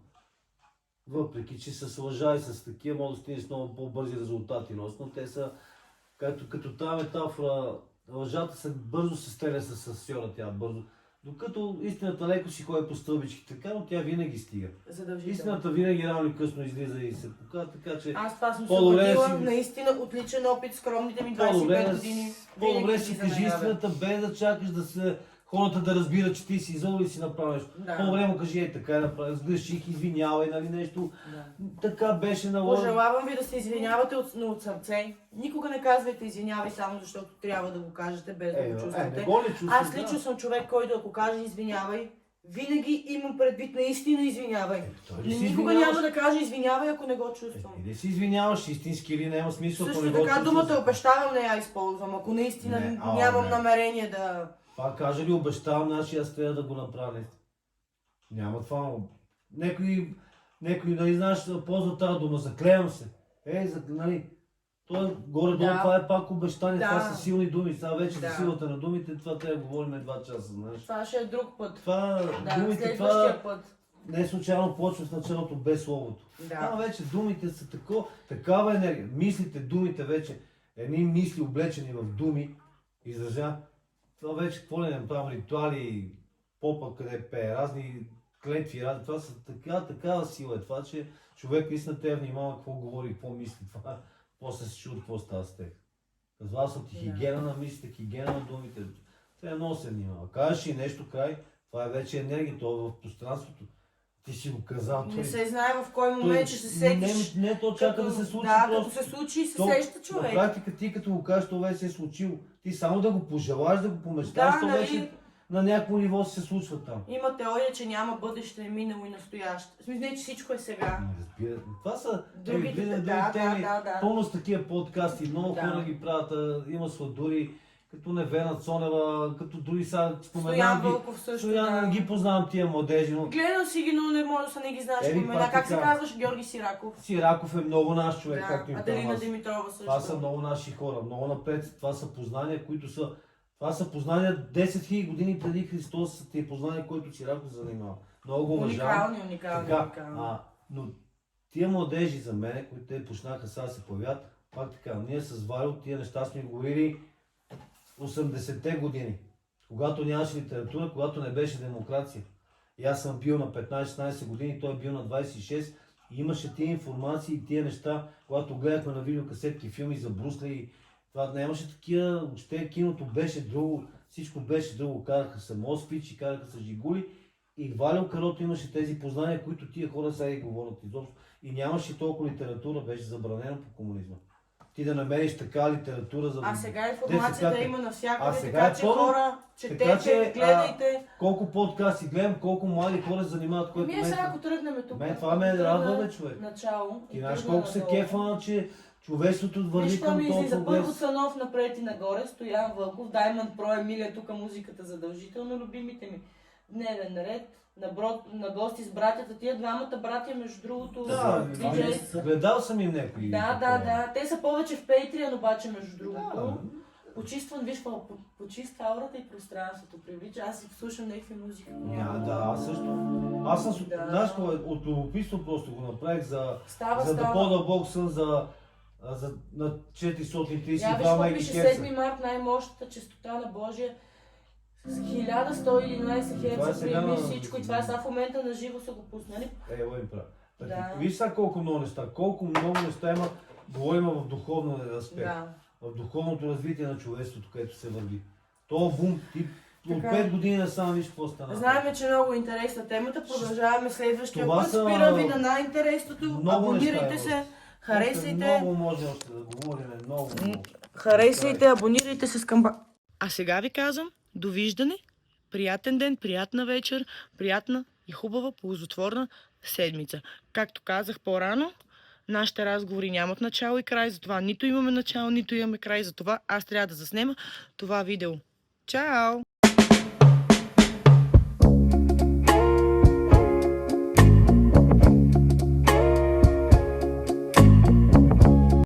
Въпреки, че с лъжа и с такива може да стигнеш много по-бързи резултати, но те са, като тази метафора, лъжата се бързо се стреля с сьора, тя бързо. Докато истината леко си ходи по стълбички, така, но тя винаги стига. Задължително. Истината винаги рано или късно излиза и се показва, така че Аз това съм се по-добре убедила, си- наистина отличен опит, скромните ми по-добре 25 години. по-добре винаги си излиза кажи наяве. истината, без да чакаш да се хората да разбират, че ти си изол и си направиш. Да. По-добре му кажи, ей така направи, сгреших, извинявай, нали нещо. Да. Така беше наложено. Пожелавам ви да се извинявате от сърце. Никога не казвайте извинявай само защото трябва да го кажете без да го чувствате. не го ли чувстваш? Аз лично съм човек, който ако каже извинявай, винаги имам предвид наистина извинявай. той ли си Никога извиняваш? няма да кажа извинявай, ако не го чувствам. Или си извиняваш истински или няма смисъл, ако не Също го така чувстваш. думата обещавам не я използвам, ако наистина Не, нямам не. намерение да... Това кажа ли обещавам, значи аз трябва да го направя. Няма това. Някой нали знаеш, ползва тази дума, заклеям се. Нали, той горе-долу Да. това е пак обещание, това Да. са силни думи. Сега вече Да. за силата на думите, това трябва да говорим 2 часа, знаеш. Това ще е друг път. Това, Да, думите, следващия това път. не случайно почва с началото без словото. Да. Там вече думите са такава енергия. Мислите, думите вече, едни мисли облечени в думи, изразя. Това вече какво ли не направим, ритуали, попа къде пее, разни клетви, това са такава сила е това, че човек наистина те внимава какво говори, какво мисли, това, после се чува какво става с тях. Казва са ти хигиена на мислите, хигиена на думите. Трябва много се внимава. Кажеш и нещо край, това е вече енергия, това е в пространството. Ти си го казал. Не се знае в кой момент ще се сетиш. Не, то чака да се случи. Да, просто. като се случи се То, сеща човек. На практика ти като го кажеш, това вече се е случило. Ти само да го пожелаш, да го помечташ, Да, то нали? вече на някакво ниво се случва там. Има теория, че няма бъдеще, минало и настояще. В смисъл, не, че всичко е сега. Разбира. Това са Другите, други да, теми. да. Пълно с такива подкасти. Много Да. хора ги правят. Има сладури, като Невена Цонева, като други сега Стоян споменам ги. Вълков също, Стоян, да. ги познавам тия младежи, но Гледал си ги, но не може да са не ги знаеш Еми, спомена. пак Как се така. казваш? Георги Сираков. Сираков е много наш човек, Да, както им Аделина казвам. Димитрова също. Това са много наши хора, много напред. Това са познания, които са... Това са познания 10 000 години преди Христос, са тия познания, които Сираков занимава. Много го уважавам. Уникални. Така, но тия младежи за мен, които те почнаха сега да се появят, пак така, ние с Валю тия неща сме говорили 80-те години, когато нямаше литература, когато не беше демокрация. И аз съм бил на 15-16 години, той е бил на 26 и имаше тия информации и тия неща, когато гледахме на видеокасетки филми за Брусли. Това нямаше такива, въобще киното беше друго, всичко беше друго. Караха се Москвичи, караха се Жигули и Валю Карото имаше тези познания, които тия хора сега и говорят изобщо. И нямаше толкова литература, беше забранено по комунизма. Ти да намериш така литература за... А сега информацията има навсякъде, сега така е че пълно. хора, Така четете, че, гледайте. Колко подкасти гледам, колко млади хора се занимават, което Ние сега ако тръгнем тук, мен това ме радва, бе, човек. начало. Ти знаеш колко се кефа, че човечеството върви Виж, към ми излиза толкова първо глас. Цанов напред и нагоре, Стоян Вълков, Diamond Pro, Емилия, тук музиката задължително, любимите ми. Дневен ред, на гости с братята, тия двамата братя, между другото, Да, диджей. гледал съм им някои. Да. Те са повече в Patreon, обаче, между другото. Да. Почиствам, виж, почиства аурата и пространството, привлича. Аз си слушам някакви музики. Аз също. Аз съм, Да. знаеш какво е, от любопитство просто го направих за да Става. по-дълбок съм на 432 Я виж какво пише мегахерца. 7 март, най-мощната честота на Божия. С 1111 Това е херца сега приеми на- всичко и това е сега в момента на живо са го пуснали. Ево им правя. Да. Виж сега колко много неща има, говорим в духовния аспект. Да. В духовното развитие на човечеството, където се върви. То бум, ти от Така. 5 години насам виж какво стана. Знаем, че е много интересна темата. Продължаваме следващия Това път. са- Спирам ви на най-интересното. Много Абонирайте неща се. има. Харесайте. Много може още да говорим, много. Харесайте, абонирайте се с камбана. А сега ви казвам, довиждане, приятен ден, приятна вечер, приятна и хубава, ползотворна седмица. Както казах по-рано, нашите разговори нямат начало и край, затова нито имаме начало, нито имаме край, затова аз трябва да заснема това видео. Чао!